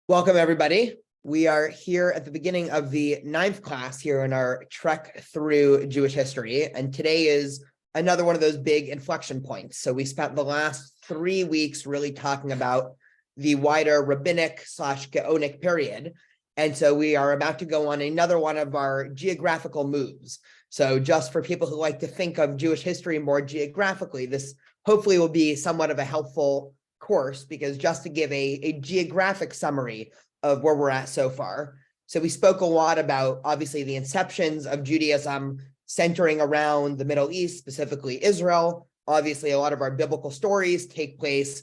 Welcome, everybody. We are here at the beginning of the 9th class here in our trek through Jewish history. And today is another one of those big inflection points. So we spent the last 3 weeks really talking about the wider rabbinic/Gaonic period. And so we are about to go on another one of our geographical moves. So just for people who like to think of Jewish history more geographically, this hopefully will be somewhat of a helpful course, because just to give a geographic summary of where we're at so far. So we spoke a lot about, obviously, the inceptions of Judaism centering around the Middle East, specifically Israel. Obviously, a lot of our biblical stories take place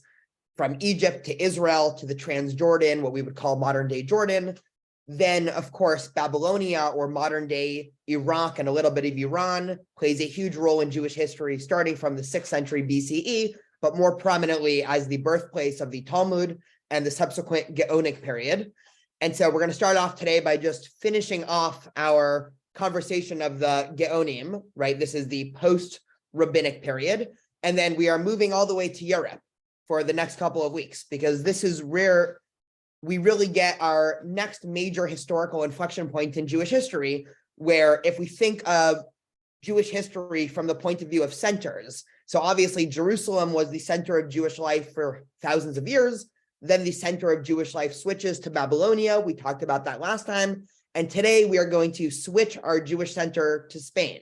from Egypt to Israel to the Transjordan, what we would call modern day Jordan. Then, of course, Babylonia, or modern day Iraq, and a little bit of Iran plays a huge role in Jewish history, starting from the 6th century BCE, but more prominently as the birthplace of the Talmud and the subsequent Gaonic period. And so we're going to start off today by just finishing off our conversation of the Gaonim, right? This is the post-rabbinic period. And then we are moving all the way to Europe for the next couple of weeks, because this is where we really get our next major historical inflection point in Jewish history, where if we think of Jewish history from the point of view of centers, so obviously Jerusalem was the center of Jewish life for thousands of years. Then the center of Jewish life switches to Babylonia. We talked about that last time. And today we are going to switch our Jewish center to Spain.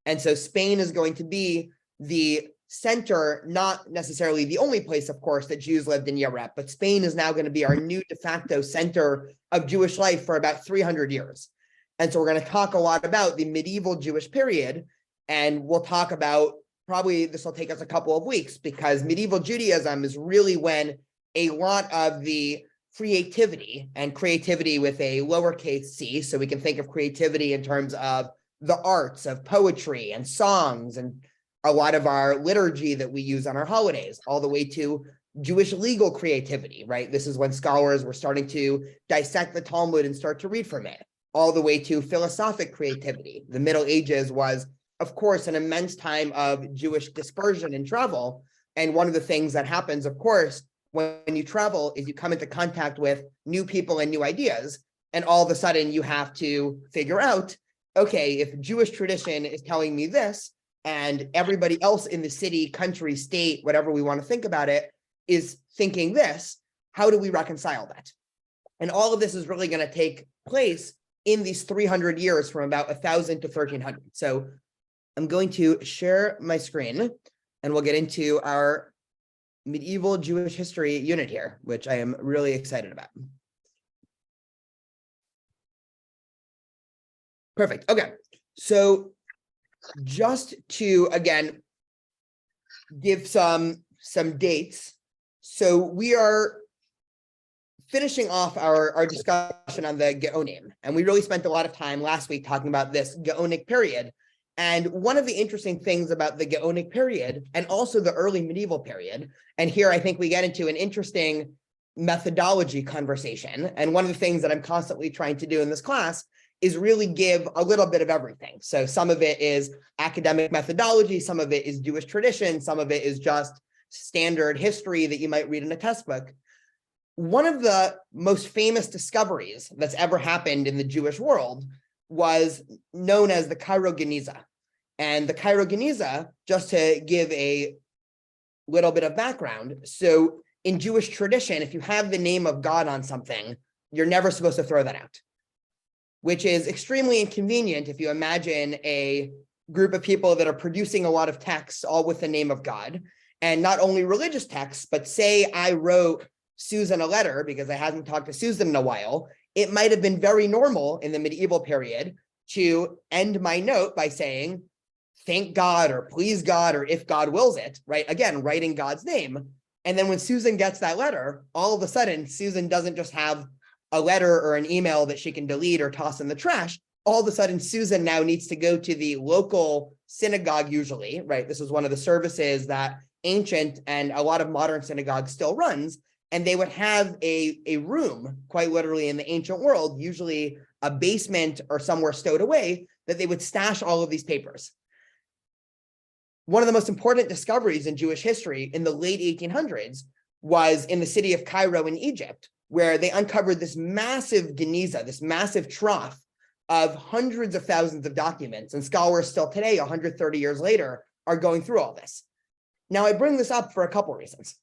And so Spain is going to be the center, not necessarily the only place, of course, that Jews lived in Europe, but Spain is now going to be our new de facto center of Jewish life for about 300 years. And so we're going to talk a lot about the medieval Jewish period, and we'll talk about, probably this will take us a couple of weeks, because medieval Judaism is really when a lot of the creativity, and creativity with a lowercase c, so we can think of creativity in terms of the arts of poetry and songs and a lot of our liturgy that we use on our holidays, all the way to Jewish legal creativity, right? This is when scholars were starting to dissect the Talmud and start to read from it, all the way to philosophic creativity. The Middle Ages was, of course, an immense time of Jewish dispersion and travel. And one of the things that happens, of course, when you travel is you come into contact with new people and new ideas. And all of a sudden you have to figure out, okay, if Jewish tradition is telling me this, and everybody else in the city, country, state, whatever we want to think about it, is thinking this, how do we reconcile that? And all of this is really going to take place in these 300 years from about 1000 to 1300. So I'm going to share my screen and we'll get into our medieval Jewish history unit here, which I am really excited about. Perfect. Okay. So just to, again, give some dates. So we are finishing off our discussion on the Gaonim, and we really spent a lot of time last week talking about this Gaonic period. And one of the interesting things about the Gaonic period, and also the early medieval period, and here I think we get into an interesting methodology conversation. And one of the things that I'm constantly trying to do in this class is really give a little bit of everything. So some of it is academic methodology, some of it is Jewish tradition, some of it is just standard history that you might read in a textbook. One of the most famous discoveries that's ever happened in the Jewish world was known as the Cairo Geniza. And the Cairo Geniza, just to give a little bit of background, so in Jewish tradition, if you have the name of God on something, you're never supposed to throw that out, which is extremely inconvenient if you imagine a group of people that are producing a lot of texts, all with the name of God, and not only religious texts, but say I wrote Susan a letter because I hadn't talked to Susan in a while. It might have been very normal in the medieval period to end my note by saying, thank God, or please God, or if God wills it, right? Again, writing God's name. And then when Susan gets that letter, all of a sudden, Susan doesn't just have a letter or an email that she can delete or toss in the trash. All of a sudden, Susan now needs to go to the local synagogue usually, right? This is one of the services that ancient and a lot of modern synagogues still runs. And they would have a room, quite literally in the ancient world, usually a basement or somewhere stowed away, that they would stash all of these papers. One of the most important discoveries in Jewish history in the late 1800s was in the city of Cairo in Egypt, where they uncovered this massive geniza, this massive trough of hundreds of thousands of documents, and scholars still today, 130 years later, are going through all this. Now, I bring this up for a couple reasons.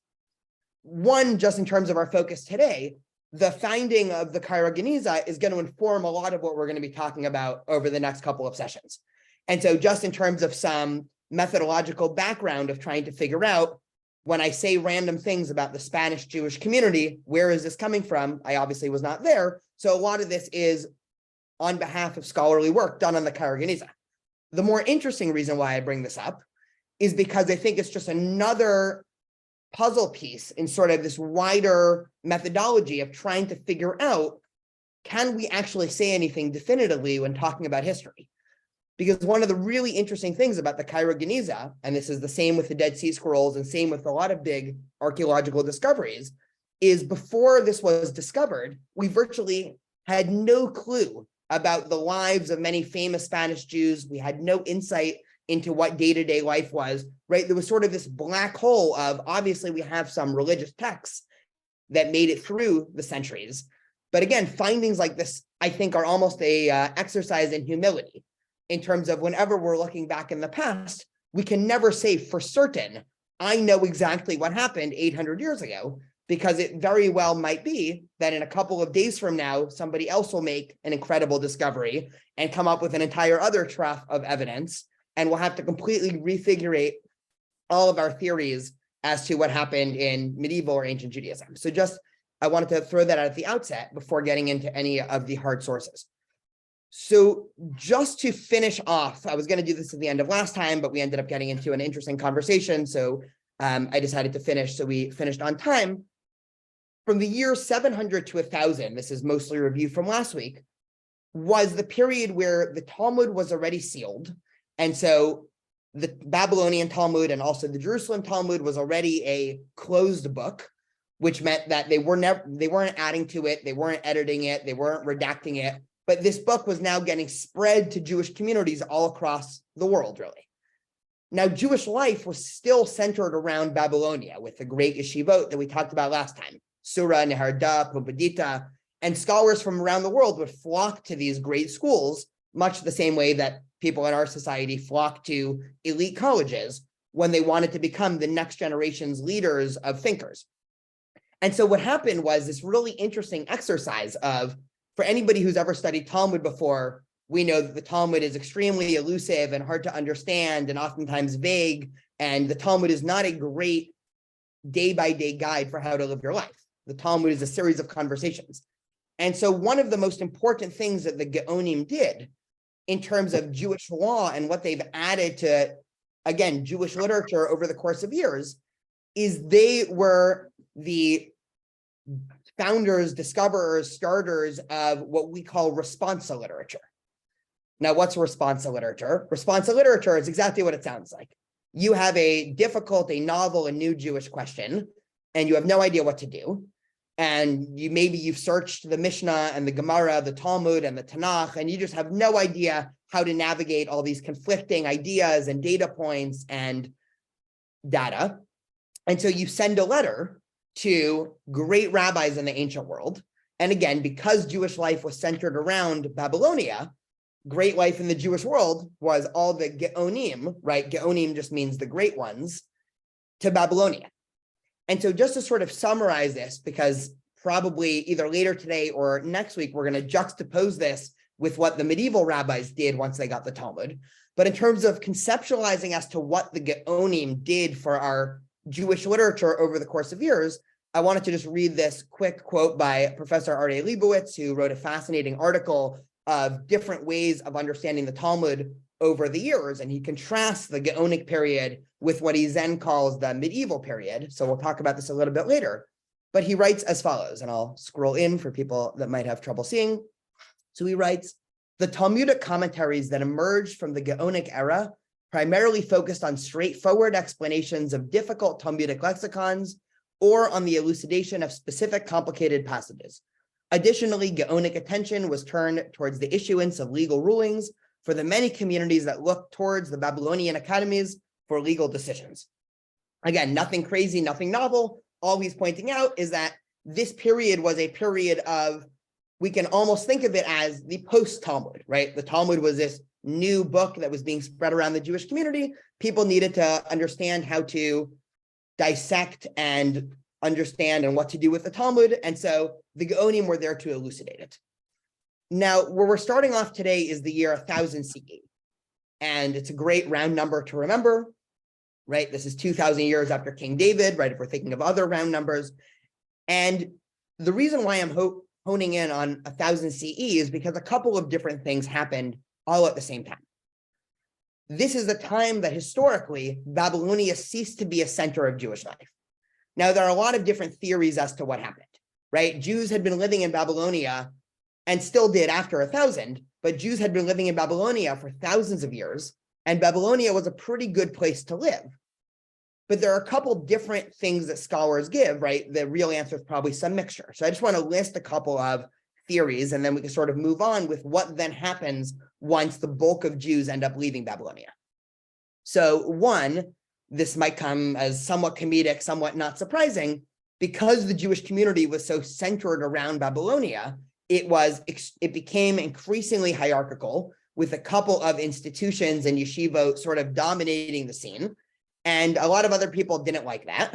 One, just in terms of our focus today, the finding of the Cairo Geniza is going to inform a lot of what we're going to be talking about over the next couple of sessions. And so just in terms of some methodological background of trying to figure out, when I say random things about the Spanish Jewish community, where is this coming from? I obviously was not there. So a lot of this is on behalf of scholarly work done on the Cairo Geniza. The more interesting reason why I bring this up is because I think it's just another puzzle piece in sort of this wider methodology of trying to figure out, can we actually say anything definitively when talking about history? Because one of the really interesting things about the Cairo Geniza, and this is the same with the Dead Sea Scrolls and same with a lot of big archaeological discoveries, is before this was discovered, we virtually had no clue about the lives of many famous Spanish Jews. We had no insight into what day-to-day life was, right? There was sort of this black hole of, obviously we have some religious texts that made it through the centuries. But again, findings like this, I think, are almost a exercise in humility in terms of whenever we're looking back in the past, we can never say for certain, I know exactly what happened 800 years ago, because it very well might be that in a couple of days from now, somebody else will make an incredible discovery and come up with an entire other trough of evidence, and we'll have to completely refigure all of our theories as to what happened in medieval or ancient Judaism. So just, I wanted to throw that out at the outset before getting into any of the hard sources. So just to finish off, I was going to do this at the end of last time, but we ended up getting into an interesting conversation. So I decided to finish. So we finished on time. From the year 700 to 1000, this is mostly a review from last week, was the period where the Talmud was already sealed. And so the Babylonian Talmud and also the Jerusalem Talmud was already a closed book, which meant that they weren't adding to it, they weren't editing it, they weren't redacting it. But this book was now getting spread to Jewish communities all across the world, really. Now, Jewish life was still centered around Babylonia with the great yeshivot that we talked about last time, Sura, Neharda, Pumbedita, and scholars from around the world would flock to these great schools, much the same way that people in our society flock to elite colleges when they wanted to become the next generation's leaders of thinkers. And so what happened was this really interesting exercise of, for anybody who's ever studied Talmud before, we know that the Talmud is extremely elusive and hard to understand and oftentimes vague, and the Talmud is not a great day-by-day guide for how to live your life. The Talmud is a series of conversations. And so one of the most important things that the Geonim did in terms of Jewish law and what they've added to, again, Jewish literature over the course of years, is they were the founders, discoverers, starters of what we call responsa literature. Now, what's responsa literature? Responsa literature is exactly what it sounds like. You have a difficult, a novel, a new Jewish question, and you have no idea what to do. And you've searched the Mishnah and the Gemara, the Talmud and the Tanakh, and you just have no idea how to navigate all these conflicting ideas and data points and data. And so you send a letter to great rabbis in the ancient world. And again, because Jewish life was centered around Babylonia, great life in the Jewish world was all the Geonim, right? Geonim just means the great ones, to Babylonia. And so just to sort of summarize this, because probably either later today or next week, we're going to juxtapose this with what the medieval rabbis did once they got the Talmud. But in terms of conceptualizing as to what the Geonim did for our Jewish literature over the course of years, I wanted to just read this quick quote by Professor Aryeh Leibowitz, who wrote a fascinating article of different ways of understanding the Talmud over the years. And he contrasts the Geonic period with what he then calls the medieval period. So we'll talk about this a little bit later. But he writes as follows, and I'll scroll in for people that might have trouble seeing. So he writes, the Talmudic commentaries that emerged from the Geonic era primarily focused on straightforward explanations of difficult Talmudic lexicons or on the elucidation of specific complicated passages. Additionally, Geonic attention was turned towards the issuance of legal rulings for the many communities that looked towards the Babylonian academies for legal decisions. Again, nothing crazy, nothing novel. All he's pointing out is that this period was a period of, we can almost think of it as the post-Talmud, right? The Talmud was this new book that was being spread around the Jewish community. People needed to understand how to dissect and understand and what to do with the Talmud. And so the Gaonim were there to elucidate it. Now, where we're starting off today is the year 1000 CE. And it's a great round number to remember, right? This is 2000 years after King David, right? If we're thinking of other round numbers. And the reason why I'm honing in on 1000 CE is because a couple of different things happened all at the same time. This is the time that historically Babylonia ceased to be a center of Jewish life. Now, there are a lot of different theories as to what happened, right? Jews had been living in Babylonia and still did after 1000, but Jews had been living in Babylonia for thousands of years, and Babylonia was a pretty good place to live. But there are a couple different things that scholars give, right? The real answer is probably some mixture. So I just want to list a couple of theories, and then we can sort of move on with what then happens once the bulk of Jews end up leaving Babylonia. So one, this might come as somewhat comedic, somewhat not surprising, because the Jewish community was so centered around Babylonia, it became increasingly hierarchical, with a couple of institutions and yeshivot sort of dominating the scene. And a lot of other people didn't like that.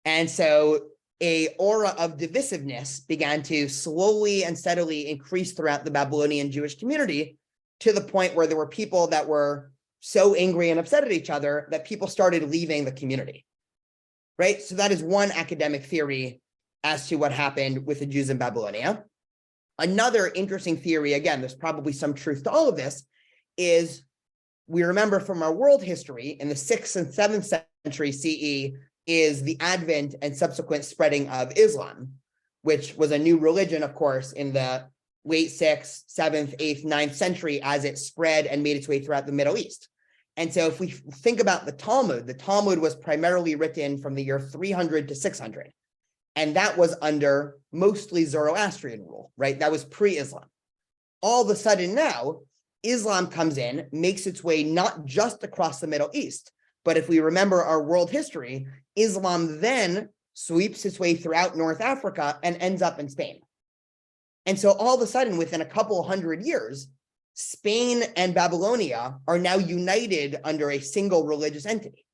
And so an aura of divisiveness began to slowly and steadily increase throughout the Babylonian Jewish community, to the point where there were people that were so angry and upset at each other that people started leaving the community, right? So that is one academic theory as to what happened with the Jews in Babylonia. Another interesting theory, again, there's probably some truth to all of this, is we remember from our world history in the 6th and 7th century CE is the advent and subsequent spreading of Islam, which was a new religion, of course, in the late 6th, 7th, 8th, 9th century as it spread and made its way throughout the Middle East. And so if we think about the Talmud was primarily written from the year 300 to 600. And that was under mostly Zoroastrian rule, right? That was pre-Islam. All of a sudden now, Islam comes in, makes its way not just across the Middle East, but if we remember our world history, Islam then sweeps its way throughout North Africa and ends up in Spain. And so all of a sudden, within a couple hundred years, Spain and Babylonia are now united under a single religious entity.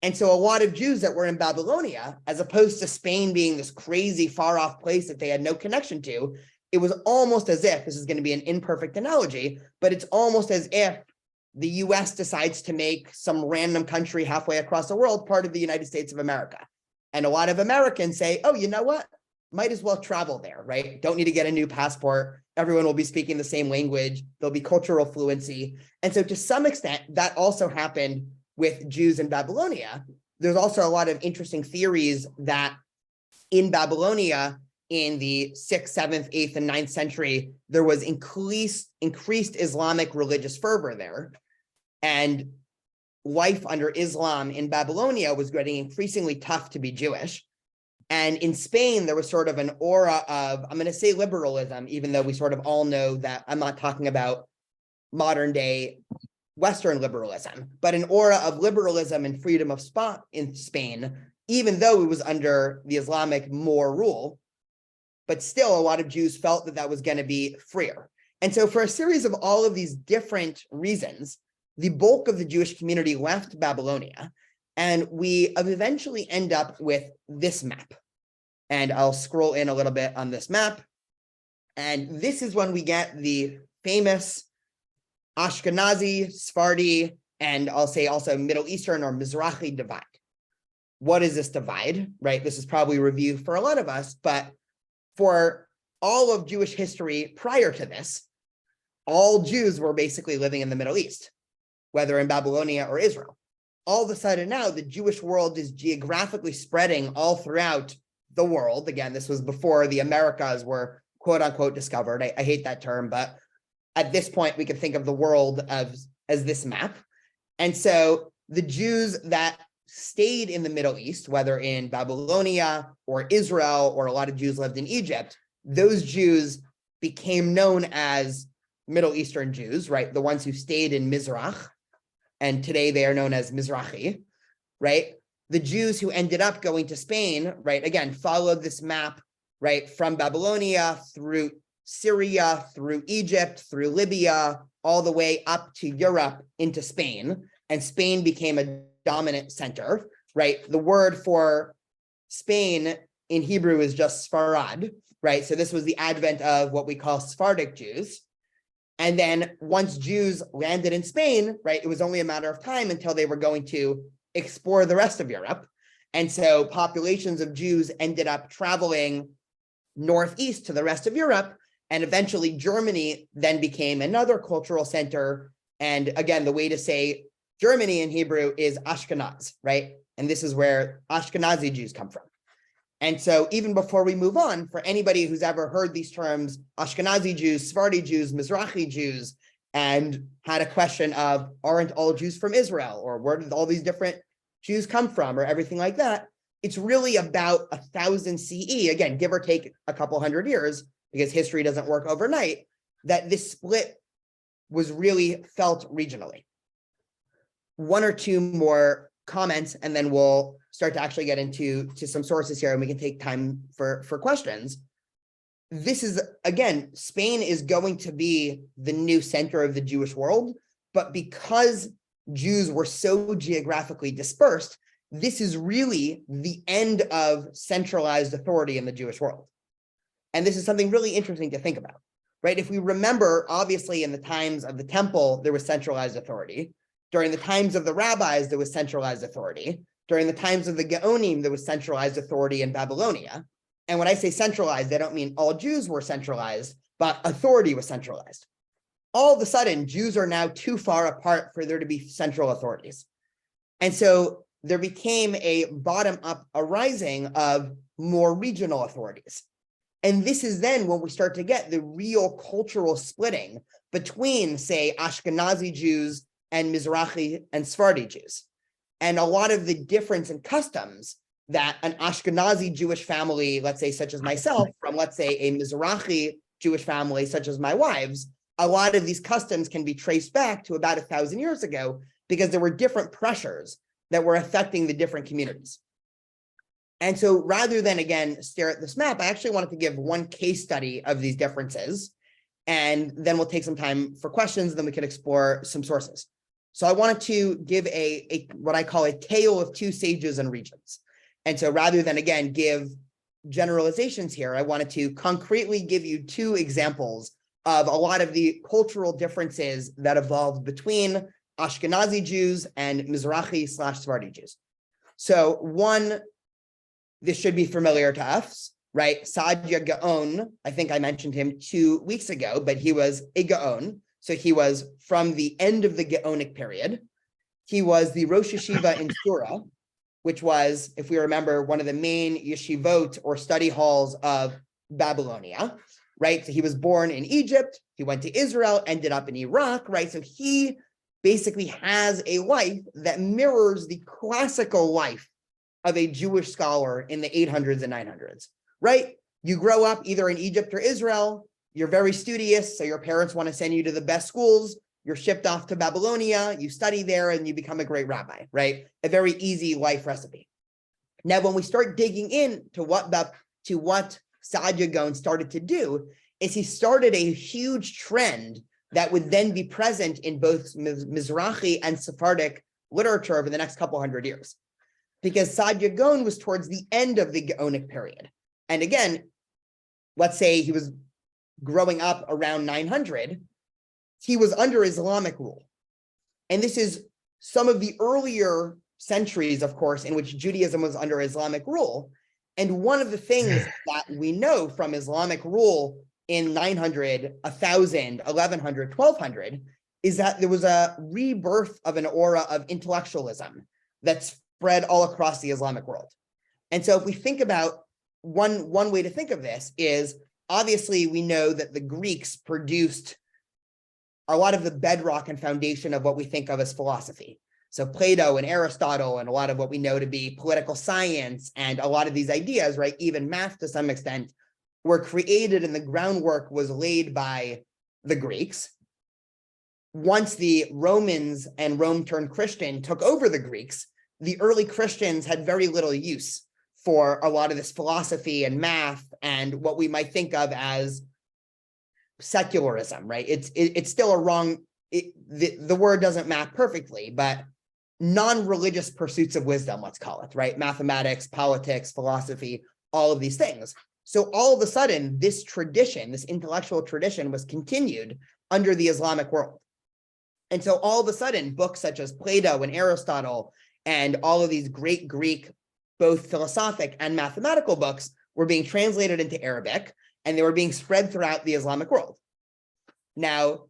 And so a lot of Jews that were in Babylonia, as opposed to Spain being this crazy far off place that they had no connection to, it was almost as if, this is going to be an imperfect analogy, but it's almost as if the US decides to make some random country halfway across the world part of the United States of America. And a lot of Americans say, oh, you know what? Might as well travel there, right? Don't need to get a new passport. Everyone will be speaking the same language. There'll be cultural fluency. And so to some extent, that also happened with Jews in Babylonia. There's also a lot of interesting theories that in Babylonia, in the 6th, 7th, 8th, and 9th century, there was increased Islamic religious fervor there. And life under Islam in Babylonia was getting increasingly tough to be Jewish. And in Spain, there was sort of an aura of, I'm going to say liberalism, even though we sort of all know that I'm not talking about modern day Western liberalism, but an aura of liberalism and freedom of spot in Spain, even though it was under the Islamic Moor rule. But still, a lot of Jews felt that that was going to be freer. And so for a series of all of these different reasons, the bulk of the Jewish community left Babylonia, and we eventually end up with this map. And I'll scroll in a little bit on this map. And this is when we get the famous Ashkenazi, Sephardi, and I'll say also Middle Eastern or Mizrachi divide. What is this divide, right? This is probably a review for a lot of us, but for all of Jewish history prior to this, all Jews were basically living in the Middle East, whether in Babylonia or Israel. All of a sudden now, the Jewish world is geographically spreading all throughout the world. Again, this was before the Americas were quote unquote discovered. I hate that term, but at this point, we can think of the world as this map. And so the Jews that stayed in the Middle East, whether in Babylonia or Israel, or a lot of Jews lived in Egypt, those Jews became known as Middle Eastern Jews, right? The ones who stayed in Mizrach, and today they are known as Mizrachi, right? the Jews who ended up going to Spain, right, again, followed this map, right, from Babylonia through Syria, through Egypt, through Libya, all the way up to Europe into Spain. And Spain became a dominant center, right? The word for Spain in Hebrew is just Sfarad, right? So this was the advent of what we call Sephardic Jews. And then once Jews landed in Spain, right, it was only a matter of time until they were going to explore the rest of Europe. And so populations of Jews ended up traveling northeast to the rest of Europe. And eventually Germany then became another cultural center. And again, the way to say Germany in Hebrew is Ashkenaz, right? And this is where Ashkenazi Jews come from. And so even before we move on, for anybody who's ever heard these terms, Ashkenazi Jews, Sephardi Jews, Mizrachi Jews, and had a question of, aren't all Jews from Israel? Or where did all these different Jews come from? Or everything like that. It's really about 1000 CE, again, give or take a couple hundred years, because history doesn't work overnight, that this split was really felt regionally. One or two more comments, and then we'll start to actually get into some sources here, and we can take time for questions. This is, again, Spain is going to be the new center of the Jewish world, but because Jews were so geographically dispersed, this is really the end of centralized authority in the Jewish world. And this is something really interesting to think about, right? If we remember, obviously, in the times of the temple, there was centralized authority. During the times of the rabbis, there was centralized authority. During the times of the Gaonim, there was centralized authority in Babylonia. And when I say centralized, I don't mean all Jews were centralized, but authority was centralized. All of a sudden, Jews are now too far apart for there to be central authorities. And so there became a bottom-up arising of more regional authorities. And this is then when we start to get the real cultural splitting between, say, Ashkenazi Jews and Mizrachi and Sephardi Jews. And a lot of the difference in customs that an Ashkenazi Jewish family, let's say, such as myself, from, let's say, a Mizrachi Jewish family, such as my wife's, a lot of these customs can be traced back to about 1,000 years ago, because there were different pressures that were affecting the different communities. And so rather than, again, stare at this map, I actually wanted to give one case study of these differences, and then we'll take some time for questions, then we can explore some sources. So I wanted to give a what I call a tale of two sages and regions. And so rather than, again, give generalizations here, I wanted to concretely give you two examples of a lot of the cultural differences that evolved between Ashkenazi Jews and Mizrachi/Sephardi Jews. So one, this should be familiar to us, right? Saadia Gaon, I think I mentioned him 2 weeks ago, but he was a Gaon. So he was from the end of the Gaonic period. He was the Rosh Yeshiva in Sura, which was, if we remember, one of the main yeshivot or study halls of Babylonia, right? So he was born in Egypt, he went to Israel, ended up in Iraq, right? So he basically has a life that mirrors the classical life of a Jewish scholar in the 800s and 900s, right? You grow up either in Egypt or Israel, you're very studious, so your parents want to send you to the best schools, you're shipped off to Babylonia, you study there, and you become a great rabbi, right? A very easy life recipe. Now, when we start digging into what Saadia Gaon started to do, is he started a huge trend that would then be present in both Mizrachi and Sephardic literature over the next couple hundred years. Because Saadia Gaon was towards the end of the Gaonic period. And again, let's say he was growing up around 900, he was under Islamic rule. And this is some of the earlier centuries, of course, in which Judaism was under Islamic rule. And one of the things that we know from Islamic rule in 900, 1000, 1100, 1200 is that there was a rebirth of an aura of intellectualism that spread all across the Islamic world. And so if we think about one way to think of this is, obviously, we know that the Greeks produced a lot of the bedrock and foundation of what we think of as philosophy. So Plato and Aristotle and a lot of what we know to be political science and a lot of these ideas, right, even math to some extent, were created and the groundwork was laid by the Greeks. Once the Romans and Rome turned Christian took over the Greeks, the early Christians had very little use for a lot of this philosophy and math and what we might think of as secularism, right? It's still a wrong, the word doesn't map perfectly, but non-religious pursuits of wisdom, let's call it, right? Mathematics, politics, philosophy, all of these things. So all of a sudden, this tradition, this intellectual tradition was continued under the Islamic world. And so all of a sudden, books such as Plato and Aristotle and all of these great Greek, both philosophic and mathematical books were being translated into Arabic, and they were being spread throughout the Islamic world. Now,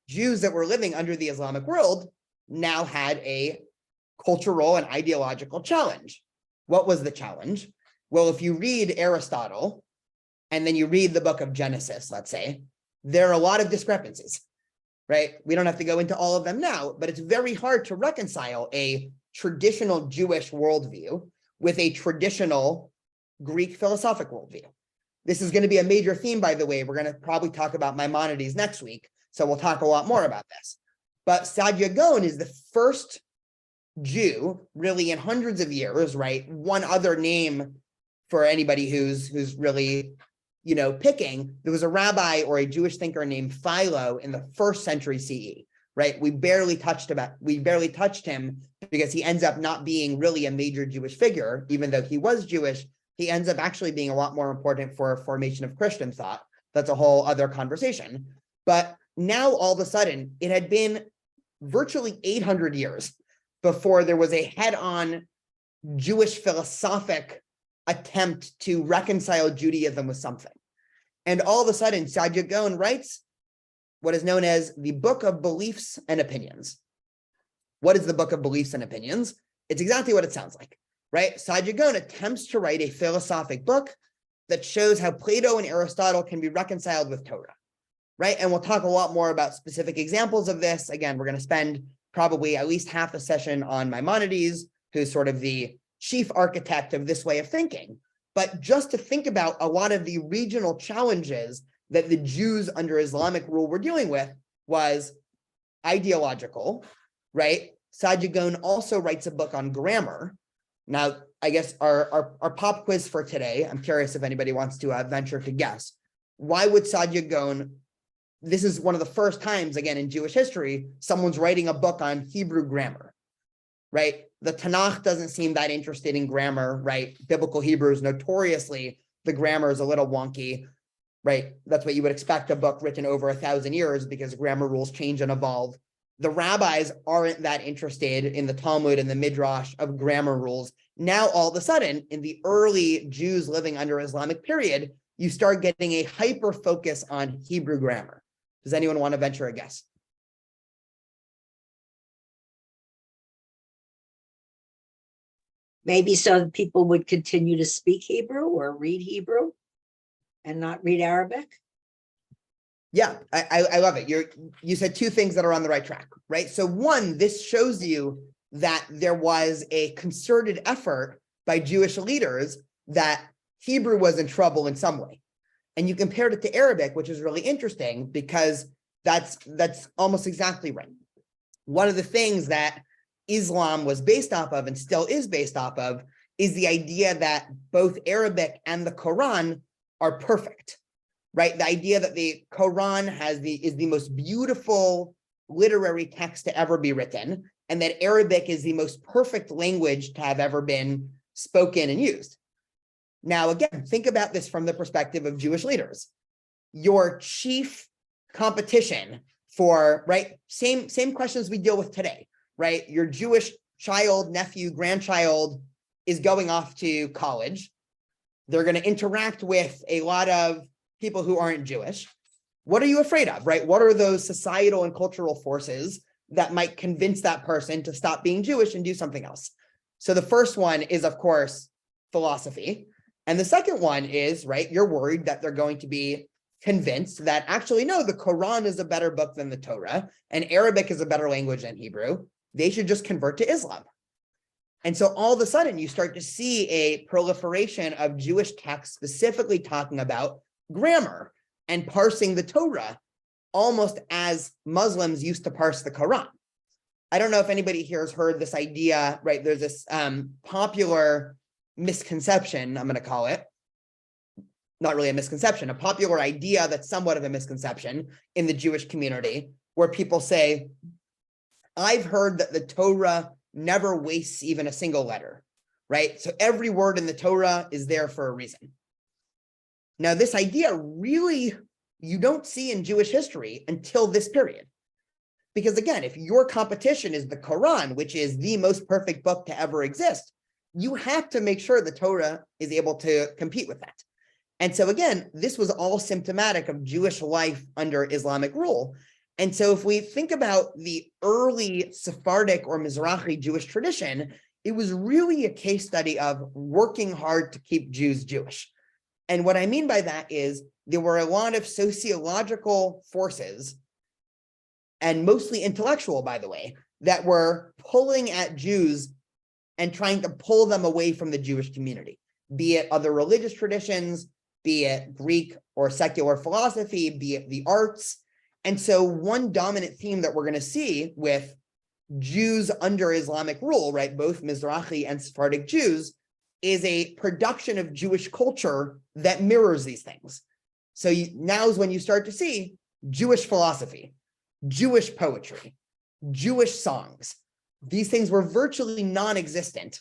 Jews that were living under the Islamic world now had a cultural and ideological challenge. What was the challenge? Well, if you read Aristotle, and then you read the book of Genesis, let's say, there are a lot of discrepancies, right? We don't have to go into all of them now, but it's very hard to reconcile a traditional Jewish worldview with a traditional Greek philosophic worldview. This is going to be a major theme, by the way. We're going to probably talk about Maimonides next week, so we'll talk a lot more about this. But Saadia Gaon is the first Jew, really in hundreds of years, right? One other name for anybody who's really, picking, there was a rabbi or a Jewish thinker named Philo in the 1st century CE, right? We barely touched him because he ends up not being really a major Jewish figure, even though he was Jewish. He ends up actually being a lot more important for formation of Christian thought. That's a whole other conversation. But now all of a sudden, it had been virtually 800 years before there was a head-on Jewish philosophic attempt to reconcile Judaism with something. And all of a sudden, Saadia Gaon writes what is known as the Book of Beliefs and Opinions. What is the Book of Beliefs and Opinions? It's exactly what it sounds like, right? Saadia Gaon attempts to write a philosophic book that shows how Plato and Aristotle can be reconciled with Torah, right? And we'll talk a lot more about specific examples of this. Again, we're going to spend probably at least half a session on Maimonides, who's sort of the chief architect of this way of thinking. But just to think about a lot of the regional challenges that the Jews under Islamic rule were dealing with was ideological, right? Saadia Gaon also writes a book on grammar. Now, I guess our pop quiz for today, I'm curious if anybody wants to venture to guess. Why would Saadia Gaon, this is one of the first times, again, in Jewish history, someone's writing a book on Hebrew grammar, right? The Tanakh doesn't seem that interested in grammar, right? Biblical Hebrew is notoriously, the grammar is a little wonky, right? That's what you would expect a book written over 1,000 years because grammar rules change and evolve. The rabbis aren't that interested in the Talmud and the Midrash of grammar rules. Now, all of a sudden, in the early Jews living under Islamic period, you start getting a hyper focus on Hebrew grammar. Does anyone want to venture a guess? Maybe so people would continue to speak Hebrew or read Hebrew and not read Arabic. Yeah, I love it. You said two things that are on the right track, right? So one, this shows you that there was a concerted effort by Jewish leaders that Hebrew was in trouble in some way. And you compared it to Arabic, which is really interesting because that's almost exactly right. One of the things that Islam was based off of and still is based off of is the idea that both Arabic and the Quran are perfect, right? The idea that the Quran is the most beautiful literary text to ever be written, and that Arabic is the most perfect language to have ever been spoken and used. Now, again, think about this from the perspective of Jewish leaders. Your chief competition for, right, same questions we deal with today, right? Your Jewish child, nephew, grandchild is going off to college. They're going to interact with a lot of people who aren't Jewish. What are you afraid of, right? What are those societal and cultural forces that might convince that person to stop being Jewish and do something else? So the first one is, of course, philosophy. And the second one is, right, you're worried that they're going to be convinced that actually, no, the Quran is a better book than the Torah, and Arabic is a better language than Hebrew. They should just convert to Islam. And so all of a sudden, you start to see a proliferation of Jewish texts specifically talking about grammar and parsing the Torah, almost as Muslims used to parse the Quran. I don't know if anybody here has heard this idea, right? There's this popular misconception, I'm going to call it, not really a misconception, a popular idea that's somewhat of a misconception in the Jewish community, where people say, I've heard that the Torah never wastes even a single letter, right? So every word in the Torah is there for a reason. Now, this idea really, you don't see in Jewish history until this period. Because again, if your competition is the Quran, which is the most perfect book to ever exist, you have to make sure the Torah is able to compete with that. And so again, this was all symptomatic of Jewish life under Islamic rule. And so if we think about the early Sephardic or Mizrachi Jewish tradition, it was really a case study of working hard to keep Jews Jewish. And what I mean by that is there were a lot of sociological forces, and mostly intellectual, by the way, that were pulling at Jews and trying to pull them away from the Jewish community, be it other religious traditions, be it Greek or secular philosophy, be it the arts. And so one dominant theme that we're going to see with Jews under Islamic rule, right, both Mizrachi and Sephardic Jews, is a production of Jewish culture that mirrors these things. So now is when you start to see Jewish philosophy, Jewish poetry, Jewish songs. These things were virtually non-existent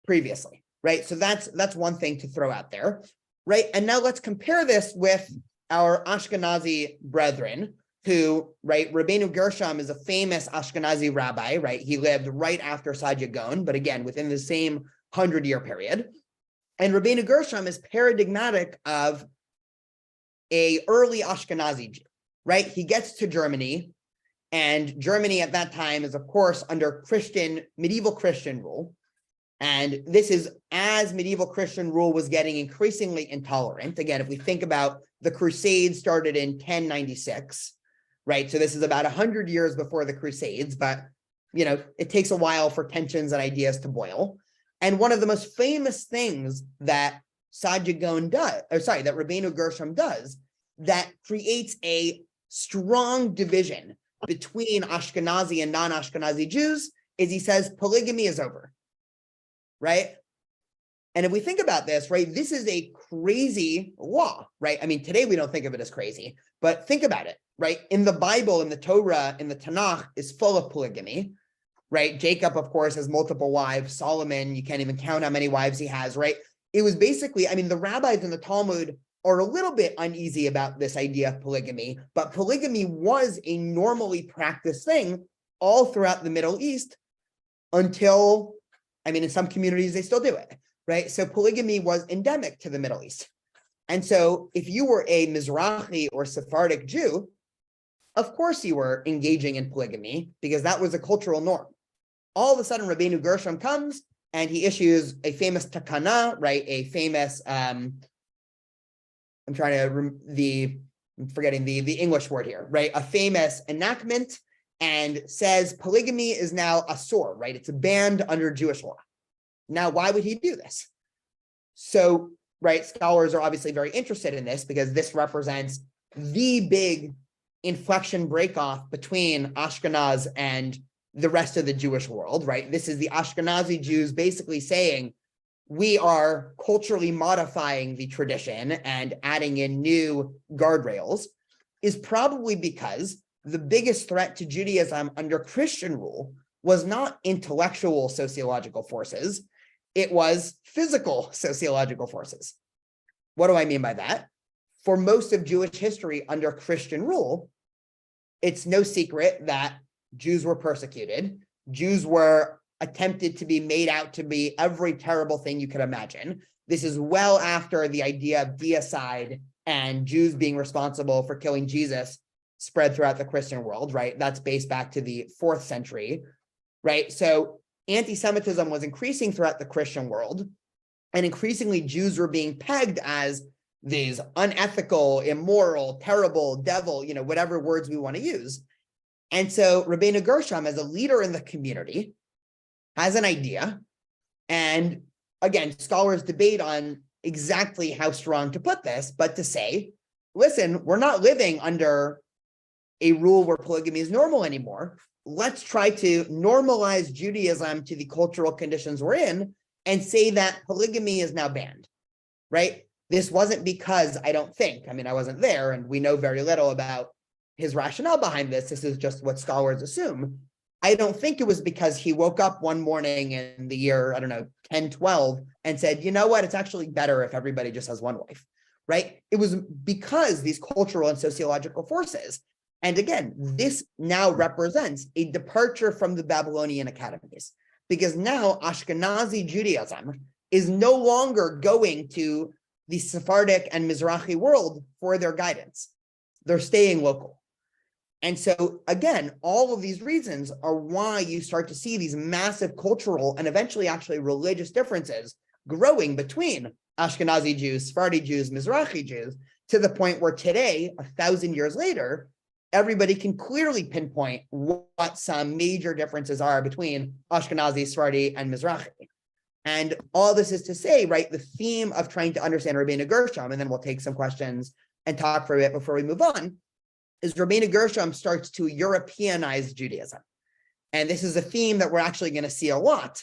previously, right? So that's one thing to throw out there, right? And now let's compare this with our Ashkenazi brethren who, right, Rabbeinu Gershom is a famous Ashkenazi rabbi, right? He lived right after Saadia Gaon, but again, within the same 100-year period. And Rabbeinu Gershom is paradigmatic of an early Ashkenazi Jew, right? He gets to Germany, and Germany at that time is, of course, under medieval Christian rule. And this is as medieval Christian rule was getting increasingly intolerant. Again, if we think about the Crusades started in 1096, right? So this is about 100 years before the Crusades, but, you know, it takes a while for tensions and ideas to boil. And one of the most famous things that Saadia Gaon does, that Rabbeinu Gershom does, that creates a strong division between Ashkenazi and non-Ashkenazi Jews is he says polygamy is over, right? And if we think about this, right, this is a crazy law, right? I mean, today we don't think of it as crazy, but think about it, right? In the Bible, in the Torah, in the Tanakh is full of polygamy, right? Jacob, of course, has multiple wives. Solomon, you can't even count how many wives he has, right? It was basically, I mean, the rabbis in the Talmud are a little bit uneasy about this idea of polygamy, but polygamy was a normally practiced thing all throughout the Middle East until, I mean, in some communities, they still do it, right? So polygamy was endemic to the Middle East. And so if you were a Mizrachi or Sephardic Jew, of course you were engaging in polygamy because that was a cultural norm. All of a sudden, Rabbeinu Gershom comes and he issues a famous takana, right? A famous, I'm forgetting the English word here, right? A famous enactment, and says polygamy is now asur, right? It's a banned under Jewish law. Now, why would he do this? So, right, scholars are obviously very interested in this because this represents the big inflection breakoff between Ashkenaz and the rest of the Jewish world, right? This is the Ashkenazi Jews basically saying, we are culturally modifying the tradition and adding in new guardrails, is probably because the biggest threat to Judaism under Christian rule was not intellectual sociological forces, it was physical sociological forces. What do I mean by that? For most of Jewish history under Christian rule, it's no secret that Jews were persecuted. Jews were attempted to be made out to be every terrible thing you could imagine. This is well after the idea of deicide and Jews being responsible for killing Jesus spread throughout the Christian world, right? That's based back to the 4th century, right? So anti-Semitism was increasing throughout the Christian world, and increasingly Jews were being pegged as these unethical, immoral, terrible, devil, you know, whatever words we want to use. And so Rabbeinu Gershom, as a leader in the community, has an idea. And again, scholars debate on exactly how strong to put this, but to say, listen, we're not living under a rule where polygamy is normal anymore. let's try to normalize Judaism to the cultural conditions we're in and say that polygamy is now banned, right? This wasn't because I don't think, I mean, I wasn't there and we know very little about his rationale behind this. This is just what scholars assume. I don't think it was because he woke up one morning in the year, I don't know, 10, 12, and said, you know what, it's actually better if everybody just has one wife, right? It was because these cultural and sociological forces. And again, this now represents a departure from the Babylonian academies, because now Ashkenazi Judaism is no longer going to the Sephardic and Mizrachi world for their guidance. They're staying local. And so, again, all of these reasons are why you start to see these massive cultural and eventually actually religious differences growing between Ashkenazi Jews, Sephardi Jews, Mizrachi Jews, to the point where today, 1,000 years later, everybody can clearly pinpoint what some major differences are between Ashkenazi, Sephardi, and Mizrachi. And all this is to say, right, the theme of trying to understand Rabbeinu Gershom, and then we'll take some questions and talk for a bit before we move on, is Rabbeinu Gershom starts to Europeanize Judaism. And this is a theme that we're actually going to see a lot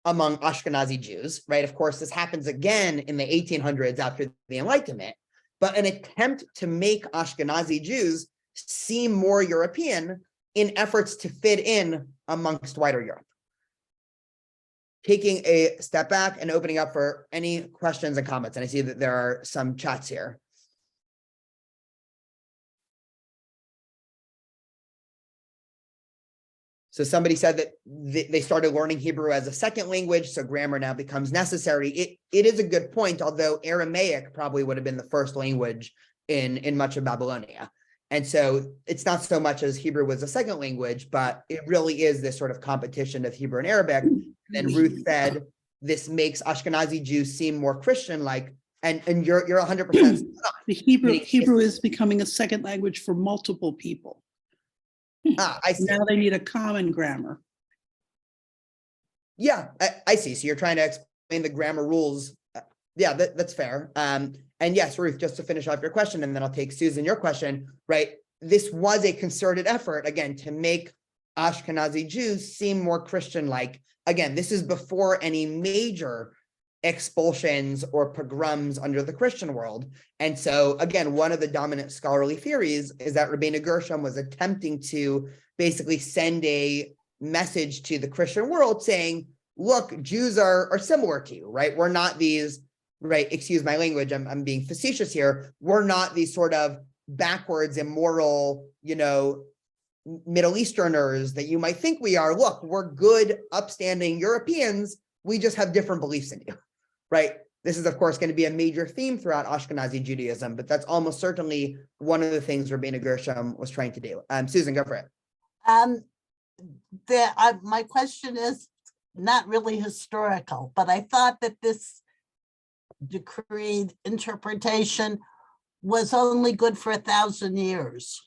among Ashkenazi Jews, right? Of course, this happens again in the 1800s after the Enlightenment, but an attempt to make Ashkenazi Jews seem more European in efforts to fit in amongst wider Europe. Taking a step back and opening up for any questions and comments. And I see that there are some chats here. So somebody said that they started learning Hebrew as a second language, so grammar now becomes necessary. It is a good point, although Aramaic probably would have been the first language in much of Babylonia. And so it's not so much as Hebrew was a second language, but it really is this sort of competition of Hebrew and Arabic. And then Ruth said, this makes Ashkenazi Jews seem more Christian-like, and you're 100%. The Hebrew is becoming a second language for multiple people. I see. Now they need a common grammar. Yeah, I see. So you're trying to explain the grammar rules. Yeah, that's fair. And yes, Ruth, just to finish off your question, and then I'll take Susan, your question, right? This was a concerted effort, again, to make Ashkenazi Jews seem more Christian-like. Again, this is before any major expulsions or pogroms under the Christian world. And so, again, one of the dominant scholarly theories is that Rabbeinu Gershom was attempting to basically send a message to the Christian world saying, look, Jews are similar to you, right? We're not these, right, excuse my language, I'm being facetious here. We're not these sort of backwards, immoral, Middle Easterners that you might think we are. Look, we're good, upstanding Europeans. We just have different beliefs than you, right? This is, of course, going to be a major theme throughout Ashkenazi Judaism, but that's almost certainly one of the things Rabbeinu Gershom was trying to do. Susan, go for it. My question is not really historical, but I thought that this decreed interpretation was only good for 1,000 years.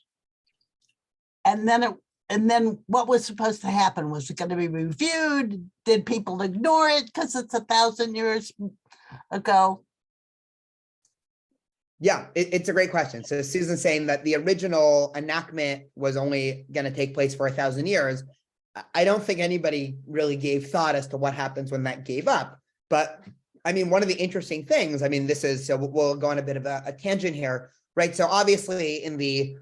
And then what was supposed to happen? Was it going to be reviewed? Did people ignore it because it's 1,000 years ago? Yeah, it's a great question. So Susan's saying that the original enactment was only going to take place for 1,000 years. I don't think anybody really gave thought as to what happens when that gave up. But I mean, one of the interesting things, I mean, so we'll go on a bit of a tangent here, right? So obviously in the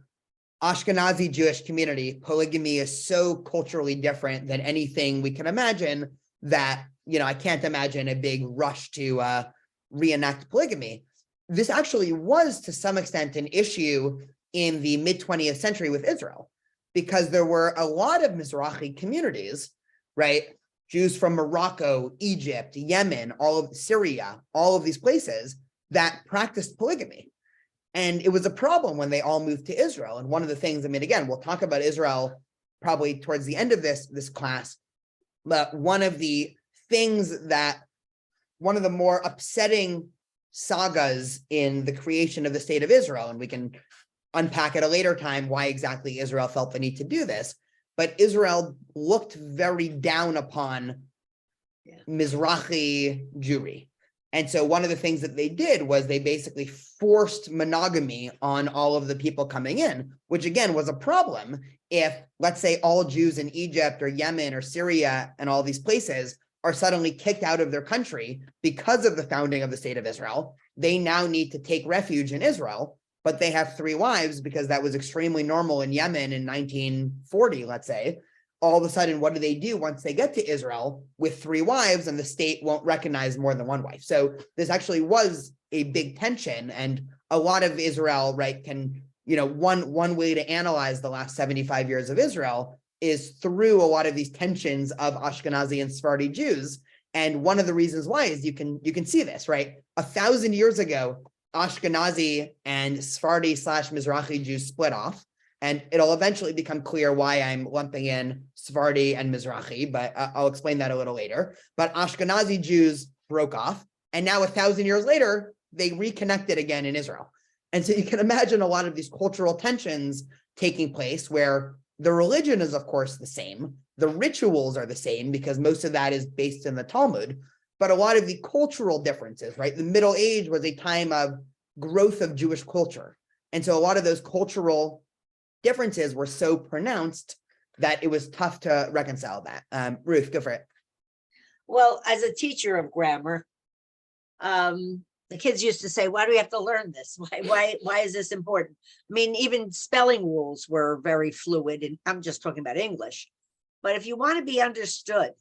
Ashkenazi Jewish community, polygamy is so culturally different than anything we can imagine that, I can't imagine a big rush to reenact polygamy. This actually was to some extent an issue in the mid-20th century with Israel, because there were a lot of Mizrachi communities, right? Jews from Morocco, Egypt, Yemen, all of Syria, all of these places that practiced polygamy. And it was a problem when they all moved to Israel. And one of the things, I mean, again, we'll talk about Israel probably towards the end of this class, but one of the more upsetting sagas in the creation of the state of Israel, and we can unpack at a later time why exactly Israel felt the need to do this, but Israel looked very down upon Mizrachi Jewry. And so one of the things that they did was they basically forced monogamy on all of the people coming in, which again was a problem if, let's say, all Jews in Egypt or Yemen or Syria and all these places are suddenly kicked out of their country because of the founding of the state of Israel. They now need to take refuge in Israel, but they have 3 wives because that was extremely normal in Yemen in 1940, let's say. All of a sudden, what do they do once they get to Israel with 3 wives, and the state won't recognize more than 1 wife? So this actually was a big tension, and a lot of Israel, right, can, one way to analyze the last 75 years of Israel is through a lot of these tensions of Ashkenazi and Sephardi Jews. And one of the reasons why is you can see this, right? 1,000 years ago, Ashkenazi and Sephardi/Mizrachi Jews split off. And it'll eventually become clear why I'm lumping in Sephardi and Mizrachi, but I'll explain that a little later. But Ashkenazi Jews broke off, and now 1,000 years later, they reconnected again in Israel. And so you can imagine a lot of these cultural tensions taking place where the religion is, of course, the same. The rituals are the same because most of that is based in the Talmud, but a lot of the cultural differences, right? The Middle Age was a time of growth of Jewish culture. And so a lot of those cultural differences were so pronounced that it was tough to reconcile that. Ruth, go for it. Well, as a teacher of grammar, the kids used to say, why do we have to learn this? Why is this important? I mean, even spelling rules were very fluid, and I'm just talking about English. But if you want to be understood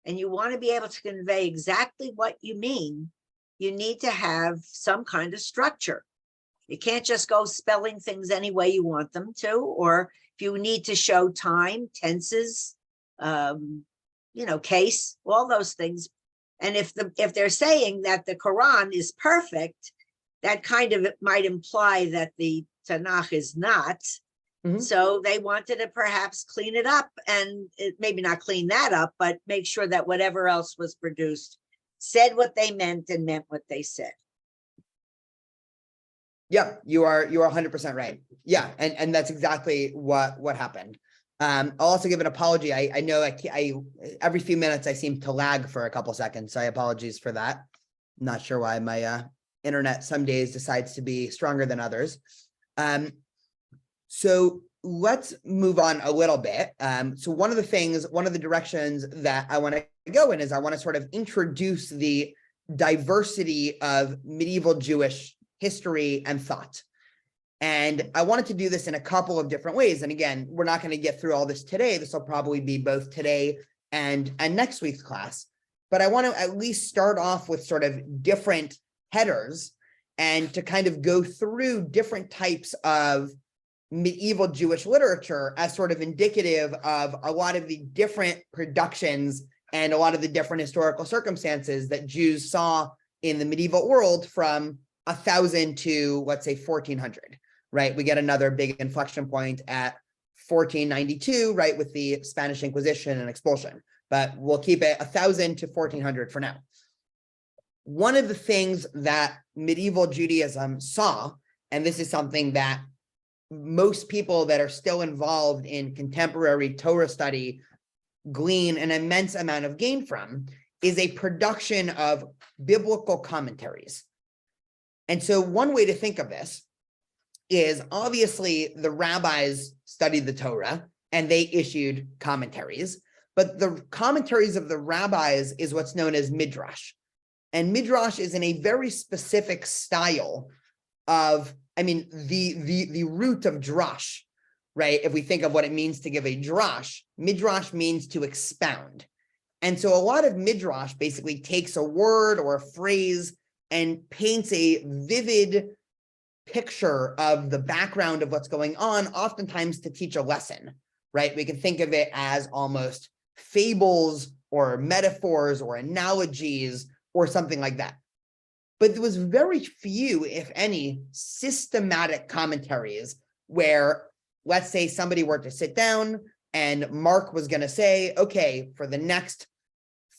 and you want to be able to convey exactly what you mean, you need to have some kind of structure. You can't just go spelling things any way you want them to, or if you need to show time, tenses, case, all those things. And if they're saying that the Quran is perfect, that kind of might imply that the Tanakh is not. Mm-hmm. So they wanted to perhaps clean it up, and maybe not clean that up, but make sure that whatever else was produced said what they meant and meant what they said. Yeah, you are 100% right. Yeah, and that's exactly what happened. I'll also give an apology. I know I every few minutes I seem to lag for a couple seconds, so I apologize for that. I'm not sure why my internet some days decides to be stronger than others. So let's move on a little bit. So one of the directions that I want to go in is I want to sort of introduce the diversity of medieval Jewish history and thought. And I wanted to do this in a couple of different ways. And again, we're not going to get through all this today. This will probably be both today and next week's class. But I want to at least start off with sort of different headers and to kind of go through different types of medieval Jewish literature as sort of indicative of a lot of the different productions and a lot of the different historical circumstances that Jews saw in the medieval world from 1,000 to, let's say, 1,400, right? We get another big inflection point at 1492, right, with the Spanish Inquisition and expulsion. But we'll keep it 1,000 to 1,400 for now. One of the things that medieval Judaism saw, and this is something that most people that are still involved in contemporary Torah study glean an immense amount of gain from, is a production of biblical commentaries. And so one way to think of this is obviously the rabbis studied the Torah and they issued commentaries, but the commentaries of the rabbis is what's known as Midrash. And Midrash is in a very specific style of, the root of drash, right? If we think of what it means to give a drash, Midrash means to expound. And so a lot of Midrash basically takes a word or a phrase and paints a vivid picture of the background of what's going on, oftentimes to teach a lesson, right? We can think of it as almost fables or metaphors or analogies or something like that. But there was very few, if any, systematic commentaries where, let's say, somebody were to sit down and Mark was going to say, okay, for the next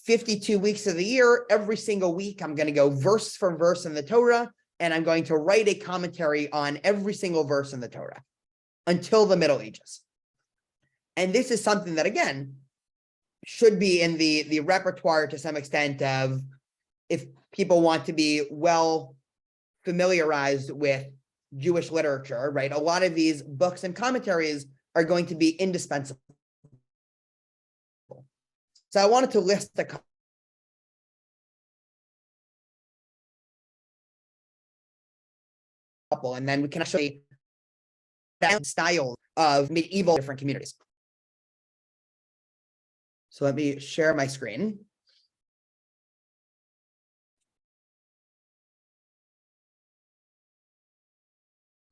52 weeks of the year, every single week, I'm going to go verse for verse in the Torah, and I'm going to write a commentary on every single verse in the Torah until the Middle Ages. And this is something that, again, should be in the repertoire to some extent of, if people want to be well familiarized with Jewish literature, right? A lot of these books and commentaries are going to be indispensable. So I wanted to list a couple, and then we can actually style of medieval different communities. So let me share my screen.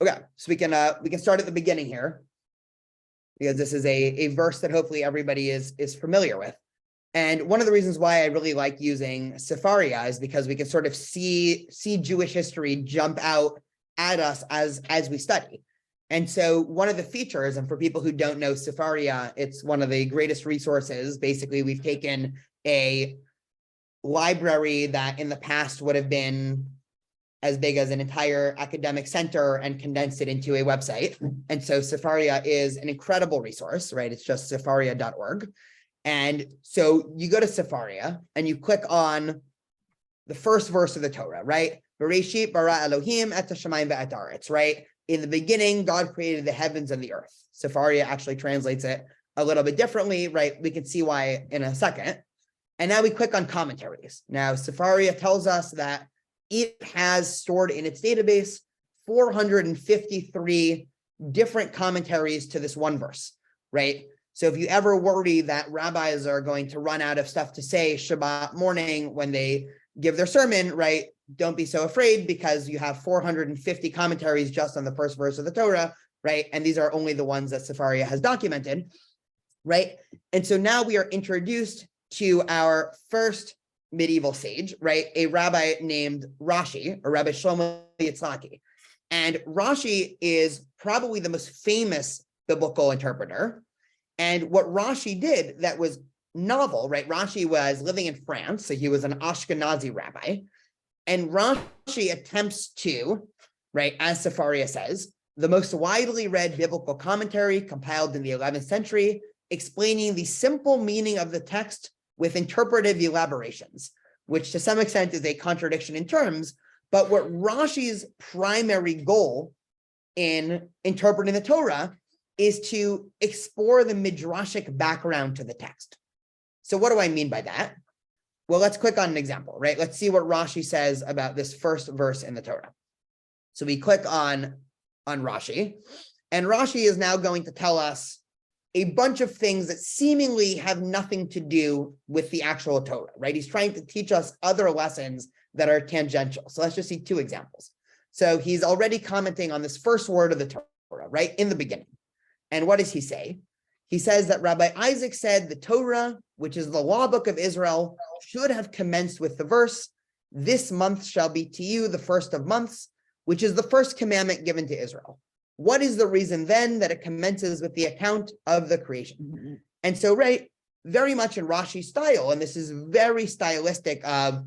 Okay, so we can start at the beginning here, because this is a verse that hopefully everybody is familiar with. And one of the reasons why I really like using Sefaria is because we can sort of see Jewish history jump out at us as we study. And so one of the features, and for people who don't know Sefaria, it's one of the greatest resources. Basically, we've taken a library that in the past would have been as big as an entire academic center and condensed it into a website. And so Sefaria is an incredible resource, right? It's just sefaria.org. And so you go to Sefaria and you click on the first verse of the Torah, right? Bereshit bara Elohim et hashamayim ve'et haaretz, right? In the beginning, God created the heavens and the earth. Sefaria actually translates it a little bit differently, right? We can see why in a second. And now we click on commentaries. Now, Sefaria tells us that it has stored in its database 453 different commentaries to this one verse, right? So if you ever worry that rabbis are going to run out of stuff to say Shabbat morning when they give their sermon, right? Don't be so afraid, because you have 450 commentaries just on the first verse of the Torah, right? And these are only the ones that Sefaria has documented, right? And so now we are introduced to our first medieval sage, right? A rabbi named Rashi, or Rabbi Shlomo Yitzhaki. And Rashi is probably the most famous biblical interpreter. And what Rashi did that was novel, right? Rashi was living in France, so he was an Ashkenazi rabbi. And Rashi attempts to, right, as Sefaria says, the most widely read biblical commentary compiled in the 11th century, explaining the simple meaning of the text with interpretive elaborations, which to some extent is a contradiction in terms. But what Rashi's primary goal in interpreting the Torah is to explore the midrashic background to the text. So what do I mean by that? Well, let's click on an example, right? Let's see what Rashi says about this first verse in the Torah. So we click on Rashi, and Rashi is now going to tell us a bunch of things that seemingly have nothing to do with the actual Torah, right? He's trying to teach us other lessons that are tangential. So let's just see two examples. So he's already commenting on this first word of the Torah, right? In the beginning. And what does he say? He says that Rabbi Isaac said the Torah, which is the law book of Israel, should have commenced with the verse, "This month shall be to you the first of months," which is the first commandment given to Israel. What is the reason then that it commences with the account of the creation? And so, right, very much in Rashi's style, and this is very stylistic of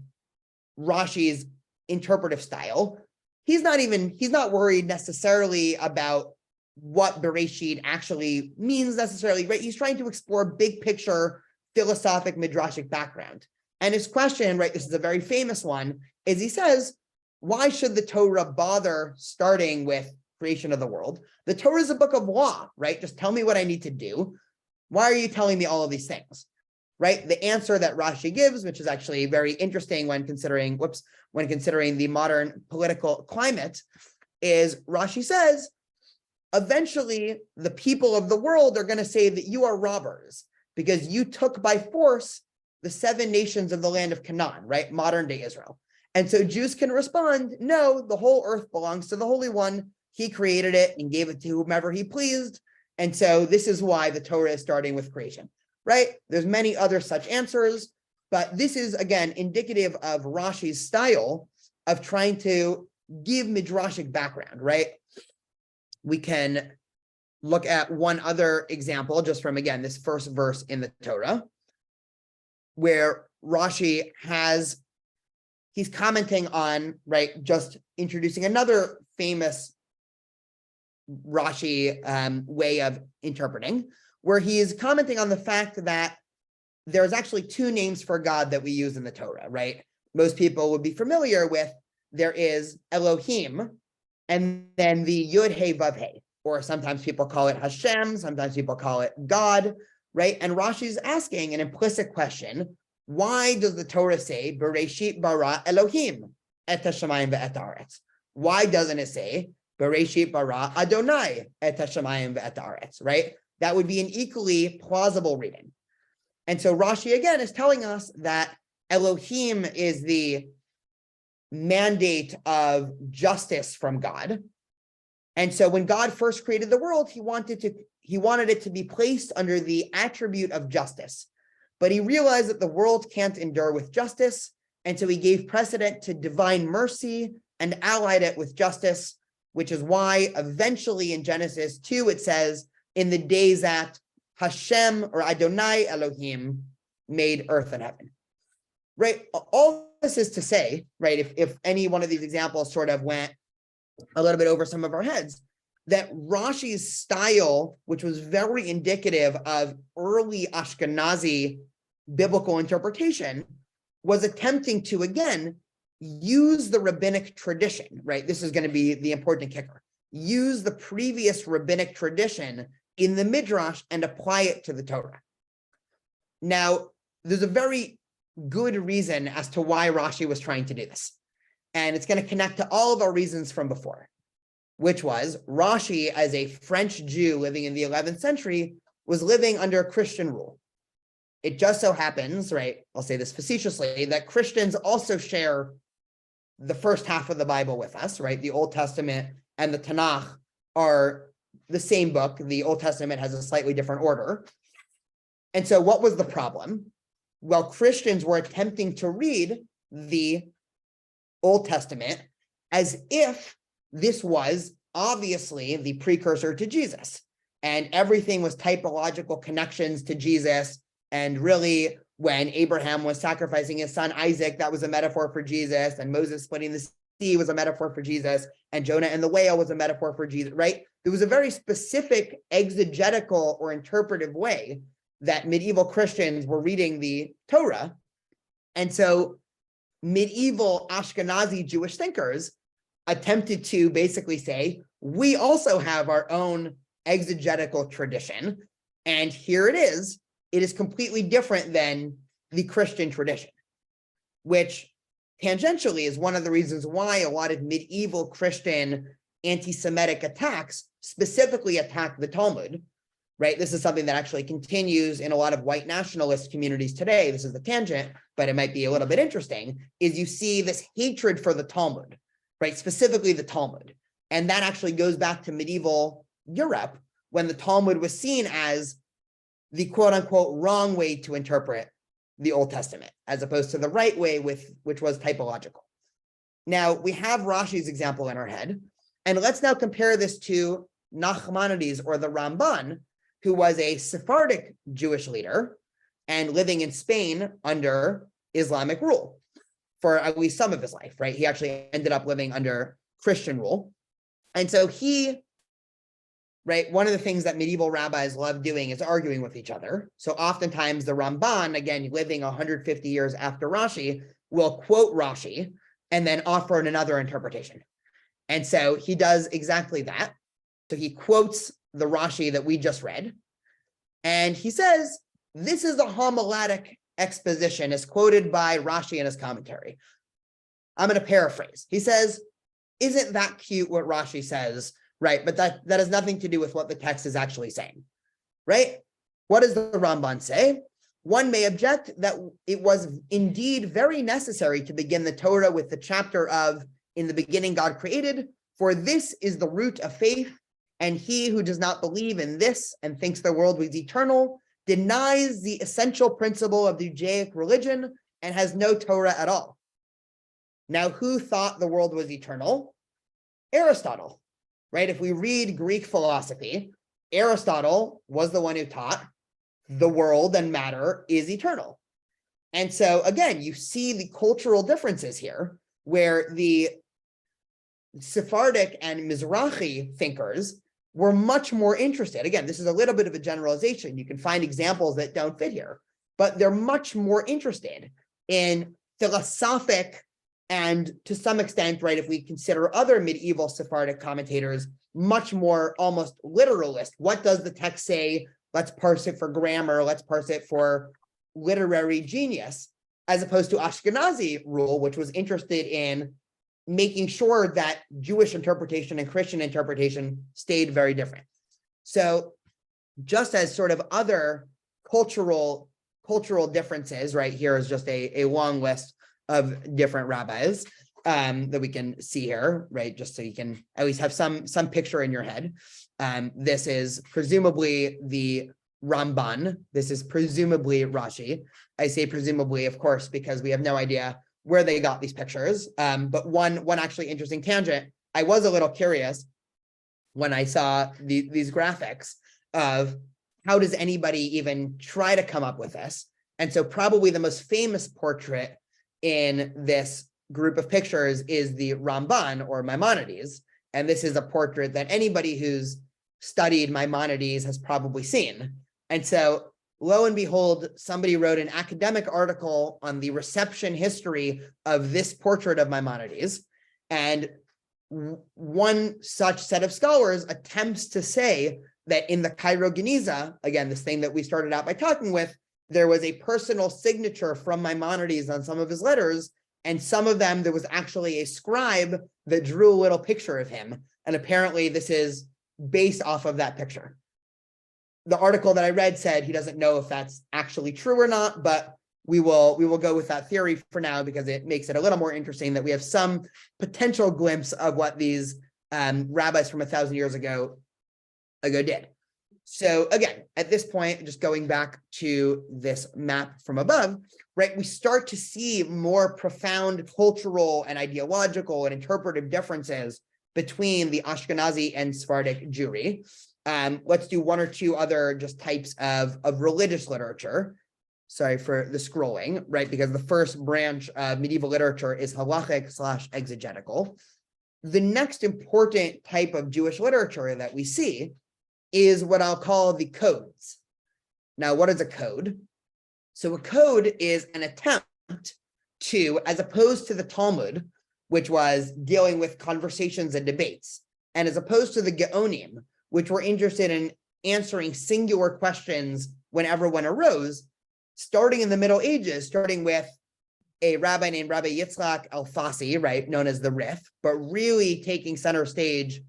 Rashi's interpretive style, he's not worried necessarily about what Bereshit actually means necessarily, right? He's trying to explore big picture philosophic midrashic background. And his question, right, this is a very famous one, is he says, why should the Torah bother starting with creation of the world? The Torah is a book of law, right? Just tell me what I need to do. Why are you telling me all of these things, right? The answer that Rashi gives, which is actually very interesting when considering the modern political climate, is Rashi says, eventually the people of the world are going to say that you are robbers because you took by force the 7 nations of the land of Canaan, right? Modern day Israel. And so Jews can respond, no, the whole earth belongs to the Holy One. He created it and gave it to whomever he pleased. And so this is why the Torah is starting with creation, right? There's many other such answers, but this is, again, indicative of Rashi's style of trying to give midrashic background, right? We can look at one other example just from, again, this first verse in the Torah, where Rashi he's commenting on, right, just introducing another famous Rashi way of interpreting, where he is commenting on the fact that there's actually 2 names for God that we use in the Torah, right? most people would be familiar with, there is Elohim, and then the Yud He Vav He, or sometimes people call it Hashem, sometimes people call it God, right? And Rashi's asking an implicit question: why does the Torah say Bereshit bara Elohim et hashamayim ve'et haaretz? Why doesn't it say Bereshit bara Adonai et hashamayim ve'et haaretz? Right? That would be an equally plausible reading. And so Rashi again is telling us that Elohim is the mandate of justice from God. And so when God first created the world, he wanted it to be placed under the attribute of justice. But he realized that the world can't endure with justice. And so he gave precedent to divine mercy and allied it with justice, which is why eventually in Genesis 2, it says, in the days that Hashem or Adonai Elohim made earth and heaven, right? All this is to say, right, if any one of these examples sort of went a little bit over some of our heads, that Rashi's style, which was very indicative of early Ashkenazi biblical interpretation, was attempting to, again, use the rabbinic tradition, right? This is going to be the important kicker. Use the previous rabbinic tradition in the Midrash and apply it to the Torah. Now, there's a very good reason as to why Rashi was trying to do this. And it's going to connect to all of our reasons from before, which was Rashi, as a French Jew living in the 11th century, was living under Christian rule. It just so happens, right, I'll say this facetiously, that Christians also share the first half of the Bible with us, right? The Old Testament and the Tanakh are the same book. The Old Testament has a slightly different order. And so what was the problem? Well, Christians were attempting to read the Old Testament as if this was obviously the precursor to Jesus, and everything was typological connections to Jesus. And really, when Abraham was sacrificing his son Isaac, that was a metaphor for Jesus, and Moses splitting the sea was a metaphor for Jesus, and Jonah and the whale was a metaphor for Jesus, right? There was a very specific exegetical or interpretive way that medieval Christians were reading the Torah. And so medieval Ashkenazi Jewish thinkers attempted to basically say, we also have our own exegetical tradition, and here it is. It is completely different than the Christian tradition, which tangentially is one of the reasons why a lot of medieval Christian anti-Semitic attacks specifically attack the Talmud, right? This is something that actually continues in a lot of white nationalist communities today. This is the tangent, but it might be a little bit interesting, is you see this hatred for the Talmud, right? Specifically the Talmud. And that actually goes back to medieval Europe, when the Talmud was seen as the quote unquote wrong way to interpret the Old Testament, as opposed to the right way, which was typological. Now we have Rashi's example in our head, and let's now compare this to Nachmanides, or the Ramban, who was a Sephardic Jewish leader and living in Spain under Islamic rule for at least some of his life, right? He actually ended up living under Christian rule. And so he, right, one of the things that medieval rabbis love doing is arguing with each other. So oftentimes the Ramban, again, living 150 years after Rashi, will quote Rashi and then offer another interpretation. And so he does exactly that. So he quotes the Rashi that we just read, and he says, this is a homiletic exposition as quoted by Rashi in his commentary. I'm going to paraphrase. He says, isn't that cute what Rashi says? Right, but that has nothing to do with what the text is actually saying, right? What does the Ramban say? One may object that it was indeed very necessary to begin the Torah with the chapter of, in the beginning God created, for this is the root of faith, and he who does not believe in this and thinks the world was eternal denies the essential principle of the Judaic religion and has no Torah at all. Now, who thought the world was eternal? Aristotle. Right? If we read Greek philosophy, Aristotle was the one who taught the world and matter is eternal. And so again, you see the cultural differences here, where the Sephardic and Mizrachi thinkers were much more interested. Again, this is a little bit of a generalization. You can find examples that don't fit here, but they're much more interested in philosophic, and to some extent, right, if we consider other medieval Sephardic commentators, much more almost literalist. What does the text say? Let's parse it for grammar. Let's parse it for literary genius, as opposed to Ashkenazi rule, which was interested in making sure that Jewish interpretation and Christian interpretation stayed very different. So just as sort of other cultural differences, right, here is just a long list of different rabbis that we can see here, right, just so you can at least have some picture in your head. This is presumably the Ramban. This is presumably Rashi. I say presumably, of course, because we have no idea where they got these pictures. But one actually interesting tangent, I was a little curious when I saw these graphics of how does anybody even try to come up with this? And so probably the most famous portrait in this group of pictures is the Ramban or Maimonides. And this is a portrait that anybody who's studied Maimonides has probably seen. And so lo and behold, somebody wrote an academic article on the reception history of this portrait of Maimonides. And one such set of scholars attempts to say that in the Cairo Geniza, again, this thing that we started out by talking with, there was a personal signature from Maimonides on some of his letters, and some of them, there was actually a scribe that drew a little picture of him. And apparently this is based off of that picture. The article that I read said he doesn't know if that's actually true or not, but we will go with that theory for now because it makes it a little more interesting that we have some potential glimpse of what these rabbis from 1,000 years ago did. So again, at this point, just going back to this map from above, right, we start to see more profound cultural and ideological and interpretive differences between the Ashkenazi and Sephardic Jewry. Let's do one or two other just types of religious literature. Sorry for the scrolling, right? Because the first branch of medieval literature is halachic/exegetical. The next important type of Jewish literature that we see is what I'll call the codes. Now, what is a code? So a code is an attempt to, as opposed to the Talmud, which was dealing with conversations and debates, and as opposed to the Geonim, which were interested in answering singular questions whenever one arose, starting in the Middle Ages, starting with a rabbi named Rabbi Yitzchak Alfasi, right, known as the Rif, but really taking center stage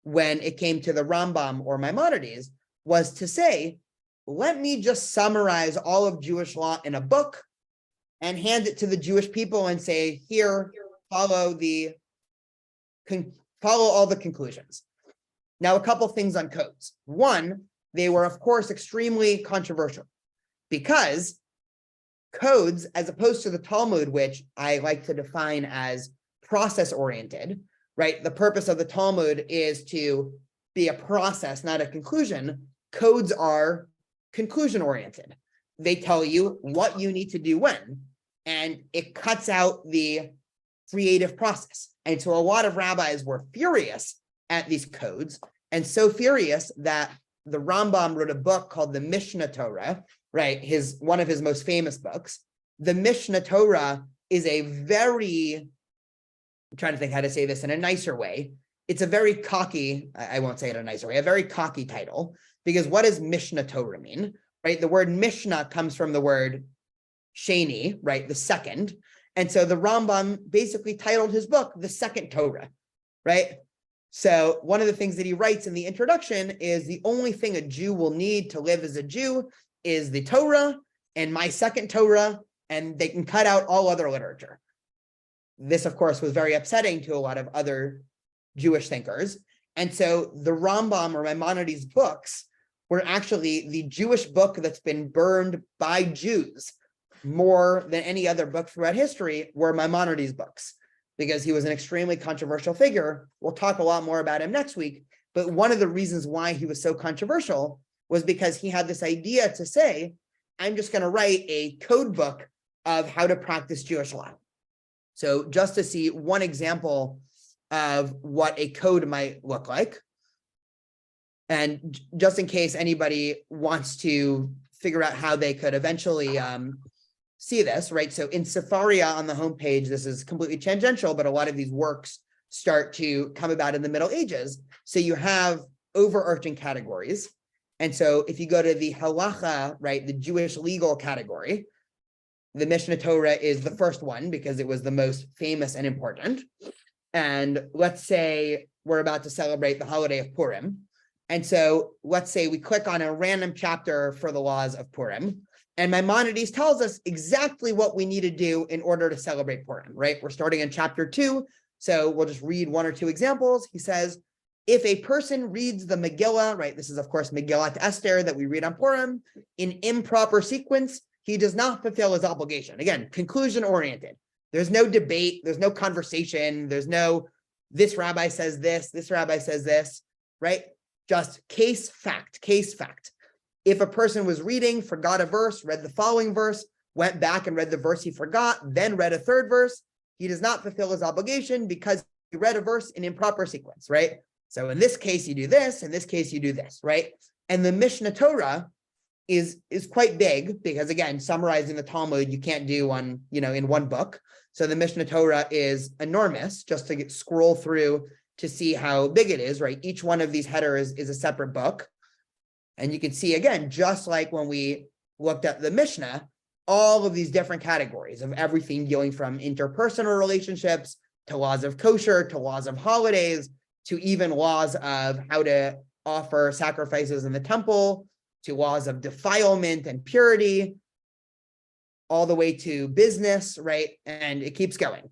when it came to the Rambam or Maimonides, was to say, let me just summarize all of Jewish law in a book and hand it to the Jewish people and say, here, follow all the conclusions. Now, a couple things on codes. One, they were, of course, extremely controversial because codes, as opposed to the Talmud, which I like to define as process-oriented, right? The purpose of the Talmud is to be a process, not a conclusion. Codes are conclusion-oriented. They tell you what you need to do when, and it cuts out the creative process. And so a lot of rabbis were furious at these codes, and so furious that the Rambam wrote a book called the Mishnah Torah, right? One of his most famous books. The Mishnah Torah is a very, I'm trying to think how to say this in a nicer way. It's a very cocky, I won't say it in a nicer way, a very cocky title, because what does Mishnah Torah mean, right? The word Mishnah comes from the word Sheni, right? The second. And so the Rambam basically titled his book, The Second Torah, right? So one of the things that he writes in the introduction is the only thing a Jew will need to live as a Jew is the Torah and my second Torah, and they can cut out all other literature. This, of course, was very upsetting to a lot of other Jewish thinkers. And so the Rambam or Maimonides books were actually the Jewish book that's been burned by Jews more than any other book throughout history were Maimonides books, because he was an extremely controversial figure. We'll talk a lot more about him next week. But one of the reasons why he was so controversial was because he had this idea to say, I'm just going to write a code book of how to practice Jewish law. So just to see one example of what a code might look like, and just in case anybody wants to figure out how they could eventually see this, right? So in Sefaria on the homepage, this is completely tangential, but a lot of these works start to come about in the Middle Ages. So you have overarching categories. And so if you go to the halacha, right, the Jewish legal category, the Mishnah Torah is the first one because it was the most famous and important. And let's say we're about to celebrate the holiday of Purim. And so let's say we click on a random chapter for the laws of Purim, and Maimonides tells us exactly what we need to do in order to celebrate Purim, right? We're starting in chapter 2. So we'll just read 1 or 2 examples. He says, if a person reads the Megillah, right? This is, of course, Megillat Esther that we read on Purim in improper sequence, he does not fulfill his obligation. Again, conclusion oriented. There's no debate. There's no conversation. There's no, this rabbi says this rabbi says this, right? Just case fact. If a person was reading, forgot a verse, read the following verse, went back and read the verse he forgot, then read a third verse, he does not fulfill his obligation because he read a verse in improper sequence, right? So in this case, you do this, in this case, you do this, right? And the Mishnah Torah is quite big because, again, summarizing the Talmud, you can't do in one book. So the Mishnah Torah is enormous, just to scroll through to see how big it is, right? Each one of these headers is a separate book. And you can see, again, just like when we looked at the Mishnah, all of these different categories of everything dealing from interpersonal relationships to laws of kosher, to laws of holidays, to even laws of how to offer sacrifices in the temple, to laws of defilement and purity, all the way to business, right? And it keeps going,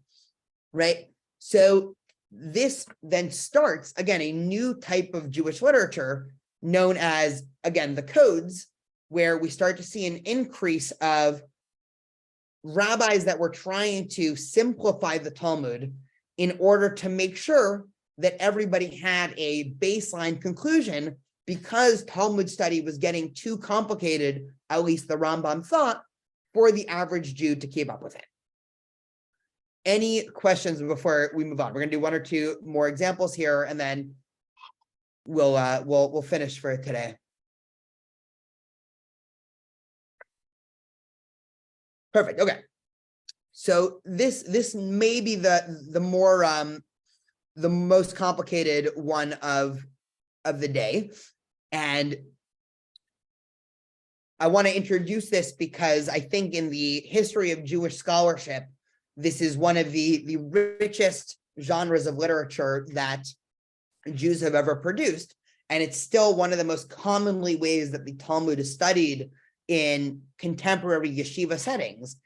right? So this then starts, again, a new type of Jewish literature known as, again, the codes, where we start to see an increase of rabbis that were trying to simplify the Talmud in order to make sure that everybody had a baseline conclusion, because Talmud study was getting too complicated, at least the Rambam thought, for the average Jew to keep up with it. Any questions before we move on? We're going to do 1 or 2 more examples here, and then we'll finish for today. Perfect. Okay. So this may be the more the most complicated one of the day, and I want to introduce this because I think in the history of Jewish scholarship, this is one of the richest genres of literature that Jews have ever produced. And it's still one of the most commonly ways that the Talmud is studied in contemporary yeshiva settings.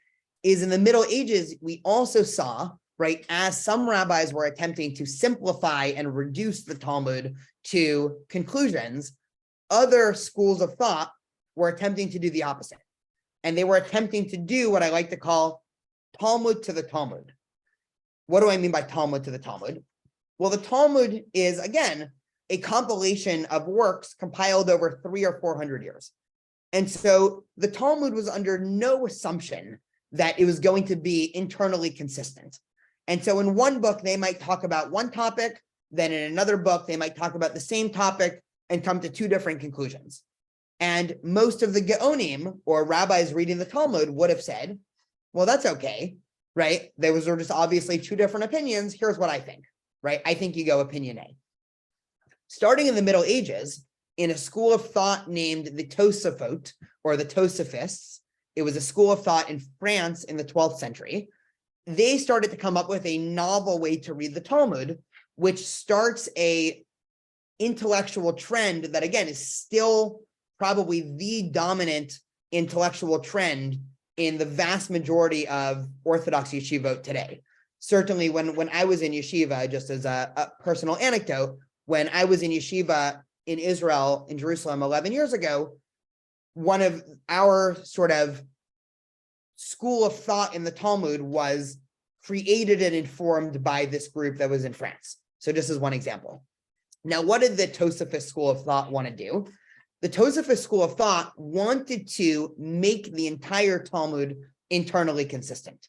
Is in the Middle Ages, we also saw, right, as some rabbis were attempting to simplify and reduce the Talmud to conclusions, other schools of thought were attempting to do the opposite. And they were attempting to do what I like to call Talmud to the Talmud. What do I mean by Talmud to the Talmud? Well, the Talmud is, again, a compilation of works compiled over 300 or 400 years. And so the Talmud was under no assumption that it was going to be internally consistent. And so in one book, they might talk about one topic, then in another book, they might talk about the same topic and come to 2 different conclusions. And most of the Geonim, or rabbis reading the Talmud, would have said, well, that's okay, right? There were just obviously 2 different opinions. Here's what I think, right? I think you go opinion A. Starting in the Middle Ages, in a school of thought named the Tosafot, or the Tosafists, it was a school of thought in France in the 12th century. They started to come up with a novel way to read the Talmud, which starts a intellectual trend that, again, is still probably the dominant intellectual trend in the vast majority of Orthodox yeshivot today. Certainly when I was in yeshiva, just as a personal anecdote, when I was in yeshiva in Israel, in Jerusalem 11 years ago, one of our sort of school of thought in the Talmud was created and informed by this group that was in France. So just as one example. Now, what did the Tosafist school of thought want to do? The Tosafist school of thought wanted to make the entire Talmud internally consistent.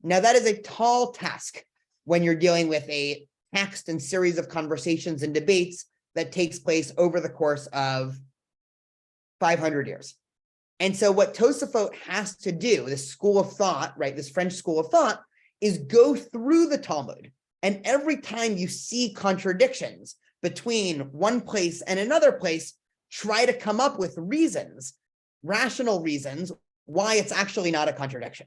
Now, that is a tall task when you're dealing with a text and series of conversations and debates that takes place over the course of 500 years. And so what Tosafot has to do, this school of thought, right, this French school of thought, is go through the Talmud. And every time you see contradictions between one place and another place, try to come up with reasons, rational reasons, why it's actually not a contradiction.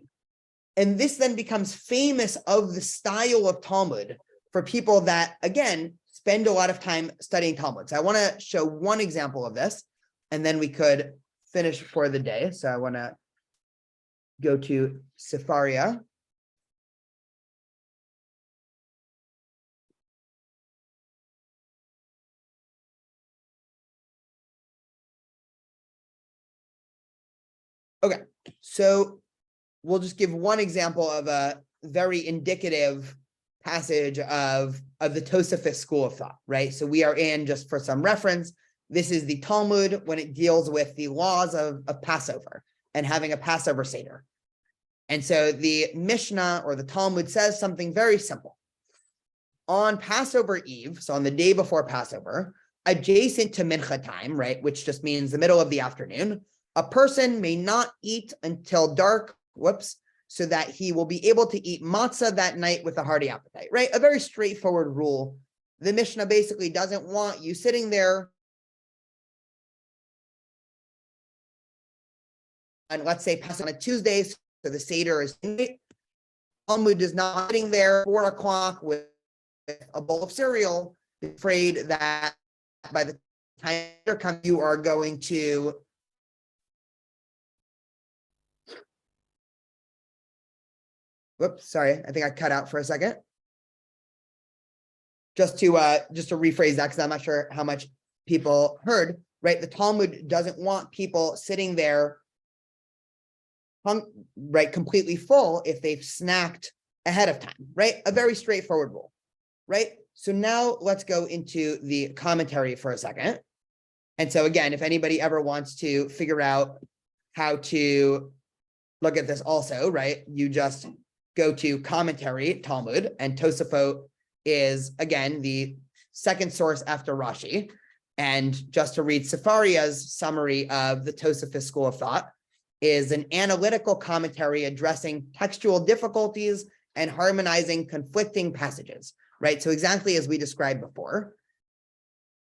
And this then becomes famous of the style of Talmud for people that, again, spend a lot of time studying Talmud. So I want to show one example of this, and then we could finish for the day. So I want to go to Sefaria. Okay, so we'll just give one example of a very indicative passage of the Tosafist school of thought, right? So we are in, just for some reference, this is the Talmud when it deals with the laws of Passover and having a Passover Seder. And so the Mishnah or the Talmud says something very simple. On Passover Eve, so on the day before Passover, adjacent to Mincha time, right, which just means the middle of the afternoon, a person may not eat until dark, so that he will be able to eat matzah that night with a hearty appetite, right? A very straightforward rule. The Mishnah basically doesn't want you sitting there and let's say pass on a Tuesday, so the Seder is late. Talmud is not sitting there 4 o'clock with a bowl of cereal, afraid that by the time you are going to whoops, sorry, I think I cut out for a second. Just to rephrase that, because I'm not sure how much people heard, right? The Talmud doesn't want people sitting there right, completely full if they've snacked ahead of time, right? A very straightforward rule, right? So now let's go into the commentary for a second. And so again, if anybody ever wants to figure out how to look at this also, right? You just go to commentary, Talmud, and Tosafot is, again, the second source after Rashi. And just to read Sefaria's summary of the Tosafist school of thought, is an analytical commentary addressing textual difficulties and harmonizing conflicting passages, right? So exactly as we described before.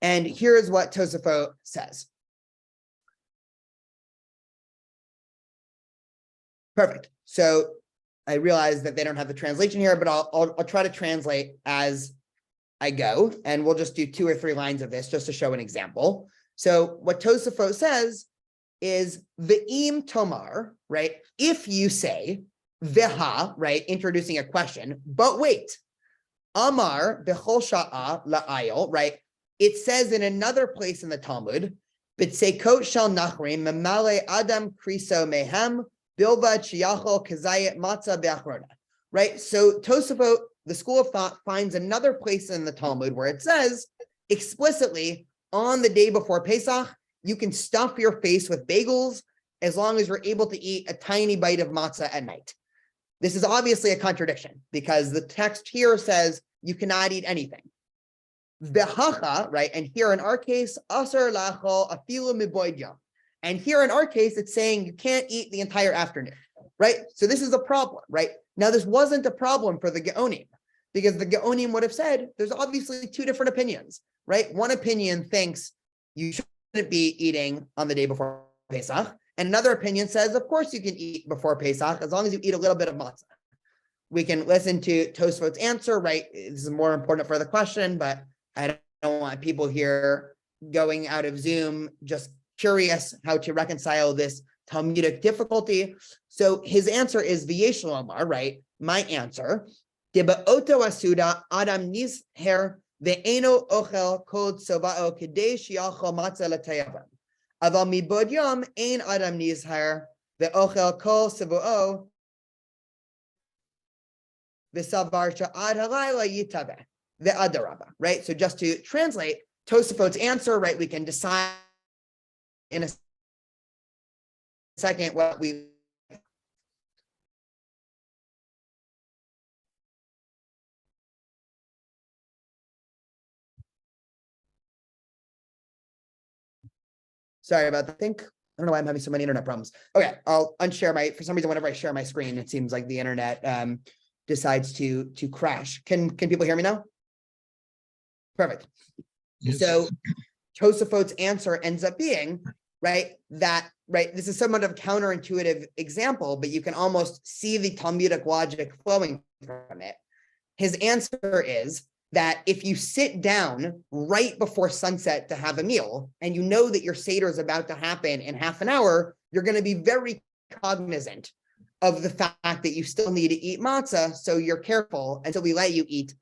And here's what Tosafot says. Perfect. So I realize that they don't have the translation here, but I'll try to translate as I go, and we'll just do 2 or 3 lines of this just to show an example. So what Tosafot says is ve'im tomar, right? If you say veha, right, introducing a question, but wait, amar bechol sha'a la'ayil, right? It says in another place in the Talmud, b'tsekot shel nachrim memale adam kriso mehem bilva chiachol kazayet matzah be'achrona, right? So Tosafot, the school of thought, finds another place in the Talmud where it says explicitly on the day before Pesach, you can stuff your face with bagels as long as you're able to eat a tiny bite of matzah at night. This is obviously a contradiction because the text here says you cannot eat anything. V'hacha, right? And here in our case, asar lachol afilu miboid yom. And here in our case, it's saying you can't eat the entire afternoon, right? So this is a problem, right? Now, this wasn't a problem for the Geonim because the Geonim would have said there's obviously 2 different opinions, right? One opinion thinks you shouldn't be eating on the day before Pesach. And another opinion says, of course you can eat before Pesach as long as you eat a little bit of matzah. We can listen to Tosafot's answer, right? This is more important for the question, but I don't want people here going out of Zoom just curious how to reconcile this Talmudic difficulty. So his answer is V'yesh lomar, right? My answer, Deba'oto asuda adam nizher ve'eno ochel kod soba'o kedei shiachol matzah l'tayavam. Aval mibod yom ein adam nizher ve'ochel kol soba'o v'savar sha'ad halayla yitaveh ve'adarabah, right? So just to translate Tosafot's answer, right, we can decide in a second what we sorry about that. I think don't know why I'm having so many internet problems. Okay, I'll unshare for some reason, whenever I share my screen, it seems like the internet decides to crash. Can people hear me now? Perfect. Yes. So Tosafot's answer ends up being, right, this is somewhat of a counterintuitive example, but you can almost see the Talmudic logic flowing from it. His answer is that if you sit down right before sunset to have a meal, and you know that your Seder is about to happen in half an hour, you're going to be very cognizant of the fact that you still need to eat matzah, so you're careful, and so we let you eat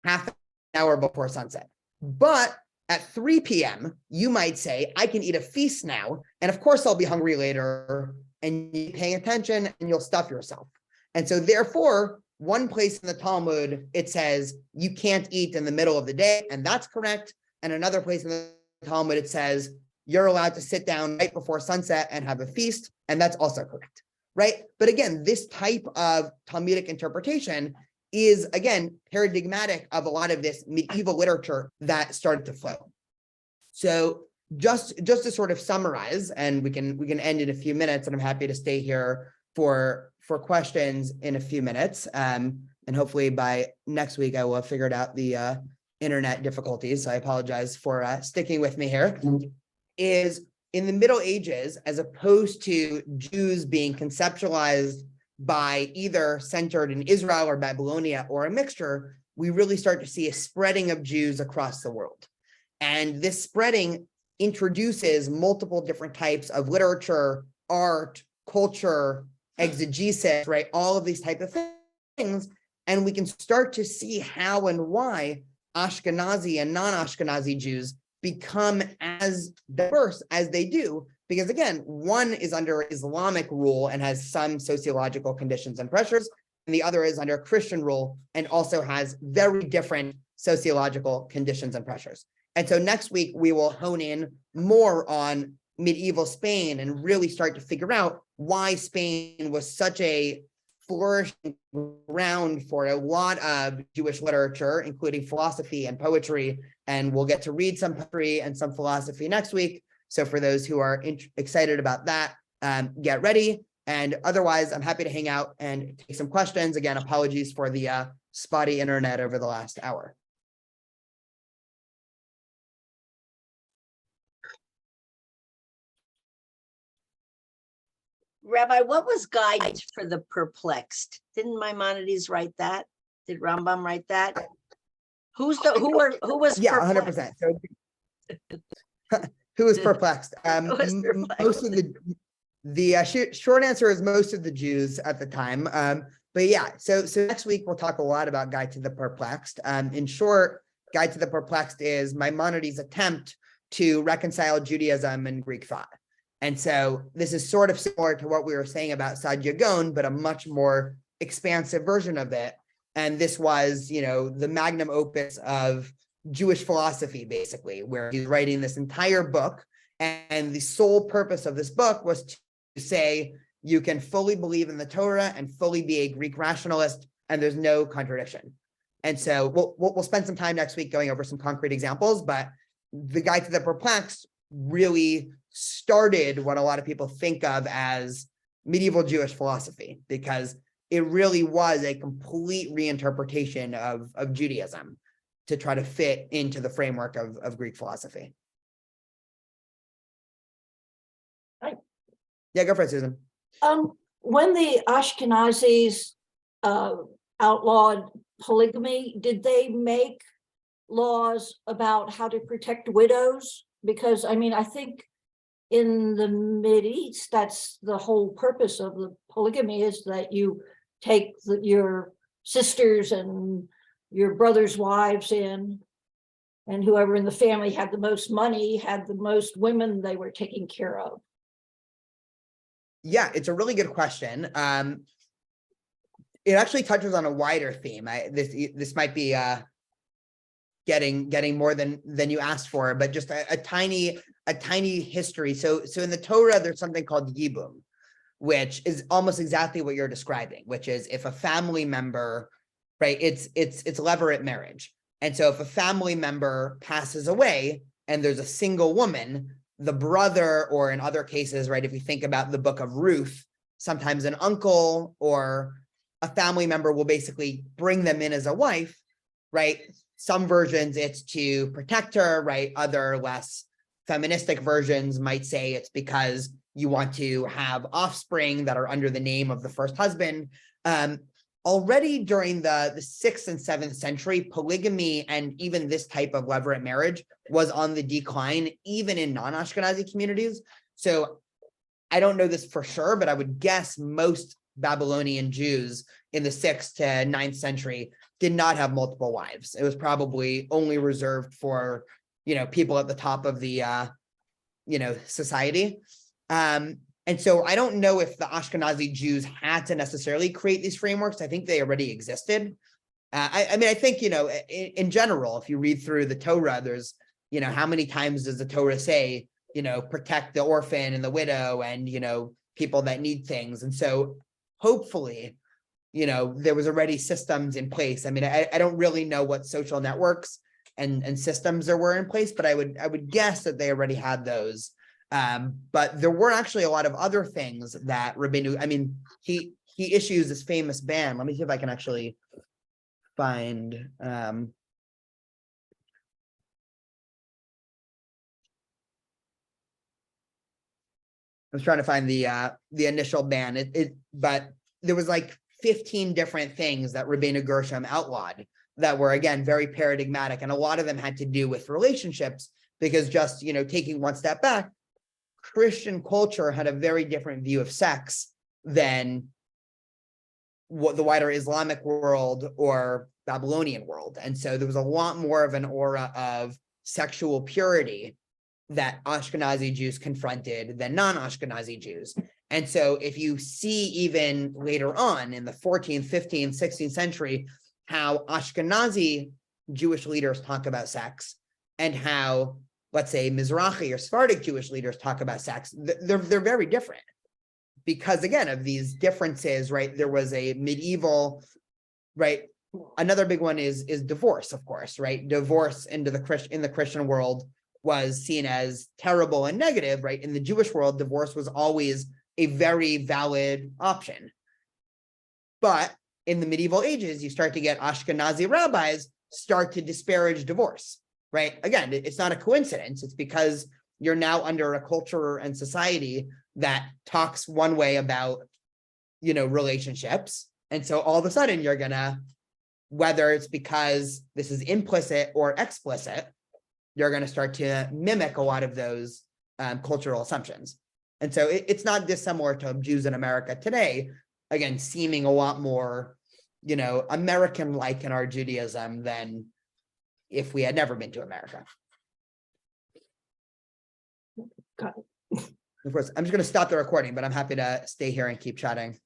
half an hour before sunset. But at 3 p.m., you might say, I can eat a feast now, and of course I'll be hungry later, and you're paying attention, and you'll stuff yourself. And so therefore, one place in the Talmud, it says you can't eat in the middle of the day, and that's correct. And another place in the Talmud, it says you're allowed to sit down right before sunset and have a feast, and that's also correct, right? But again, this type of Talmudic interpretation is, again, paradigmatic of a lot of this medieval literature that started to flow. So just to sort of summarize, and we can end in a few minutes, and I'm happy to stay here for questions in a few minutes. And hopefully by next week, I will have figured out the internet difficulties. So I apologize for sticking with me here. Is in the Middle Ages, as opposed to Jews being conceptualized by either centered in Israel or Babylonia or a mixture, we really start to see a spreading of Jews across the world. And this spreading introduces multiple different types of literature, art, culture, exegesis, right? All of these type of things. And we can start to see how and why Ashkenazi and non-Ashkenazi Jews become as diverse as they do. Because again, one is under Islamic rule and has some sociological conditions and pressures, and the other is under Christian rule and also has very different sociological conditions and pressures. And so next week, we will hone in more on medieval Spain and really start to figure out why Spain was such a flourishing ground for a lot of Jewish literature, including philosophy and poetry. And we'll get to read some poetry and some philosophy next week. So for those who are excited about that, get ready. And otherwise, I'm happy to hang out and take some questions. Again, apologies for the spotty internet over the last hour. Rabbi, what was guide for the perplexed? Didn't Maimonides write that? Did Rambam write that? Who was Yeah, perplexed? 100%. So who was perplexed? Who was perplexed? Most of the short answer is most of the Jews at the time. But yeah, so next week we'll talk a lot about Guide to the Perplexed. In short, Guide to the Perplexed is Maimonides' attempt to reconcile Judaism and Greek thought. And so this is sort of similar to what we were saying about Saadia Gaon, but a much more expansive version of it. And this was, the magnum opus of Jewish philosophy, basically, where he's writing this entire book. And the sole purpose of this book was to say, you can fully believe in the Torah and fully be a Greek rationalist, and there's no contradiction. And so we'll spend some time next week going over some concrete examples, but the Guide to the Perplexed really started what a lot of people think of as medieval Jewish philosophy, because it really was a complete reinterpretation of Judaism to try to fit into the framework of Greek philosophy. Right. Yeah, go for it, Susan. When the Ashkenazis outlawed polygamy, did they make laws about how to protect widows? Because I think in the Mideast, that's the whole purpose of the polygamy, is that you take your sisters and your brother's wives in, and whoever in the family had the most money had the most women they were taking care of. Yeah, it's a really good question. It actually touches on a wider theme. This might be getting more than you asked for, but just a tiny history. So in the Torah, there's something called yibum, which is almost exactly what you're describing, which is if a family member, right, it's levirate marriage. And so if a family member passes away and there's a single woman, the brother, or in other cases, right, if you think about the book of Ruth, sometimes an uncle or a family member will basically bring them in as a wife, right? Some versions it's to protect her, right? Other less feministic versions might say it's because you want to have offspring that are under the name of the first husband. Already during the 6th and 7th century, polygamy and even this type of levirate marriage was on the decline, even in non-Ashkenazi communities. So I don't know this for sure, but I would guess most Babylonian Jews in the 6th to 9th century did not have multiple wives. It was probably only reserved for, people at the top of the, society. And so I don't know if the Ashkenazi Jews had to necessarily create these frameworks. I think they already existed. I think, in general, if you read through the Torah, there's, how many times does the Torah say, protect the orphan and the widow and, people that need things. And so hopefully, there was already systems in place. I don't really know what social networks and systems there were in place, but I would guess that they already had those. But there were actually a lot of other things that Rabbeinu, he issues this famous ban. Let me see if I can actually find, I was trying to find the initial ban, but there was like 15 different things that Rabbeinu Gershom outlawed that were, again, very paradigmatic. And a lot of them had to do with relationships, because just, taking one step back, Christian culture had a very different view of sex than what the wider Islamic world or Babylonian world. And so there was a lot more of an aura of sexual purity that Ashkenazi Jews confronted than non-Ashkenazi Jews. And so if you see even later on in the 14th, 15th, 16th century, how Ashkenazi Jewish leaders talk about sex and how, let's say, Mizrachi or Sefardic Jewish leaders talk about sex, they're very different because, again, of these differences, right? There was a medieval, right? Another big one is divorce, of course, right? Divorce in the Christian world was seen as terrible and negative, right? In the Jewish world, divorce was always a very valid option. But in the medieval ages, you start to get Ashkenazi rabbis start to disparage divorce. Right. Again, it's not a coincidence. It's because you're now under a culture and society that talks one way about, relationships. And so all of a sudden you're gonna, whether it's because this is implicit or explicit, you're going to start to mimic a lot of those cultural assumptions. And so it's not dissimilar to Jews in America today, again, seeming a lot more, American-like in our Judaism than if we had never been to America. Got Of course, I'm just going to stop the recording, but I'm happy to stay here and keep chatting.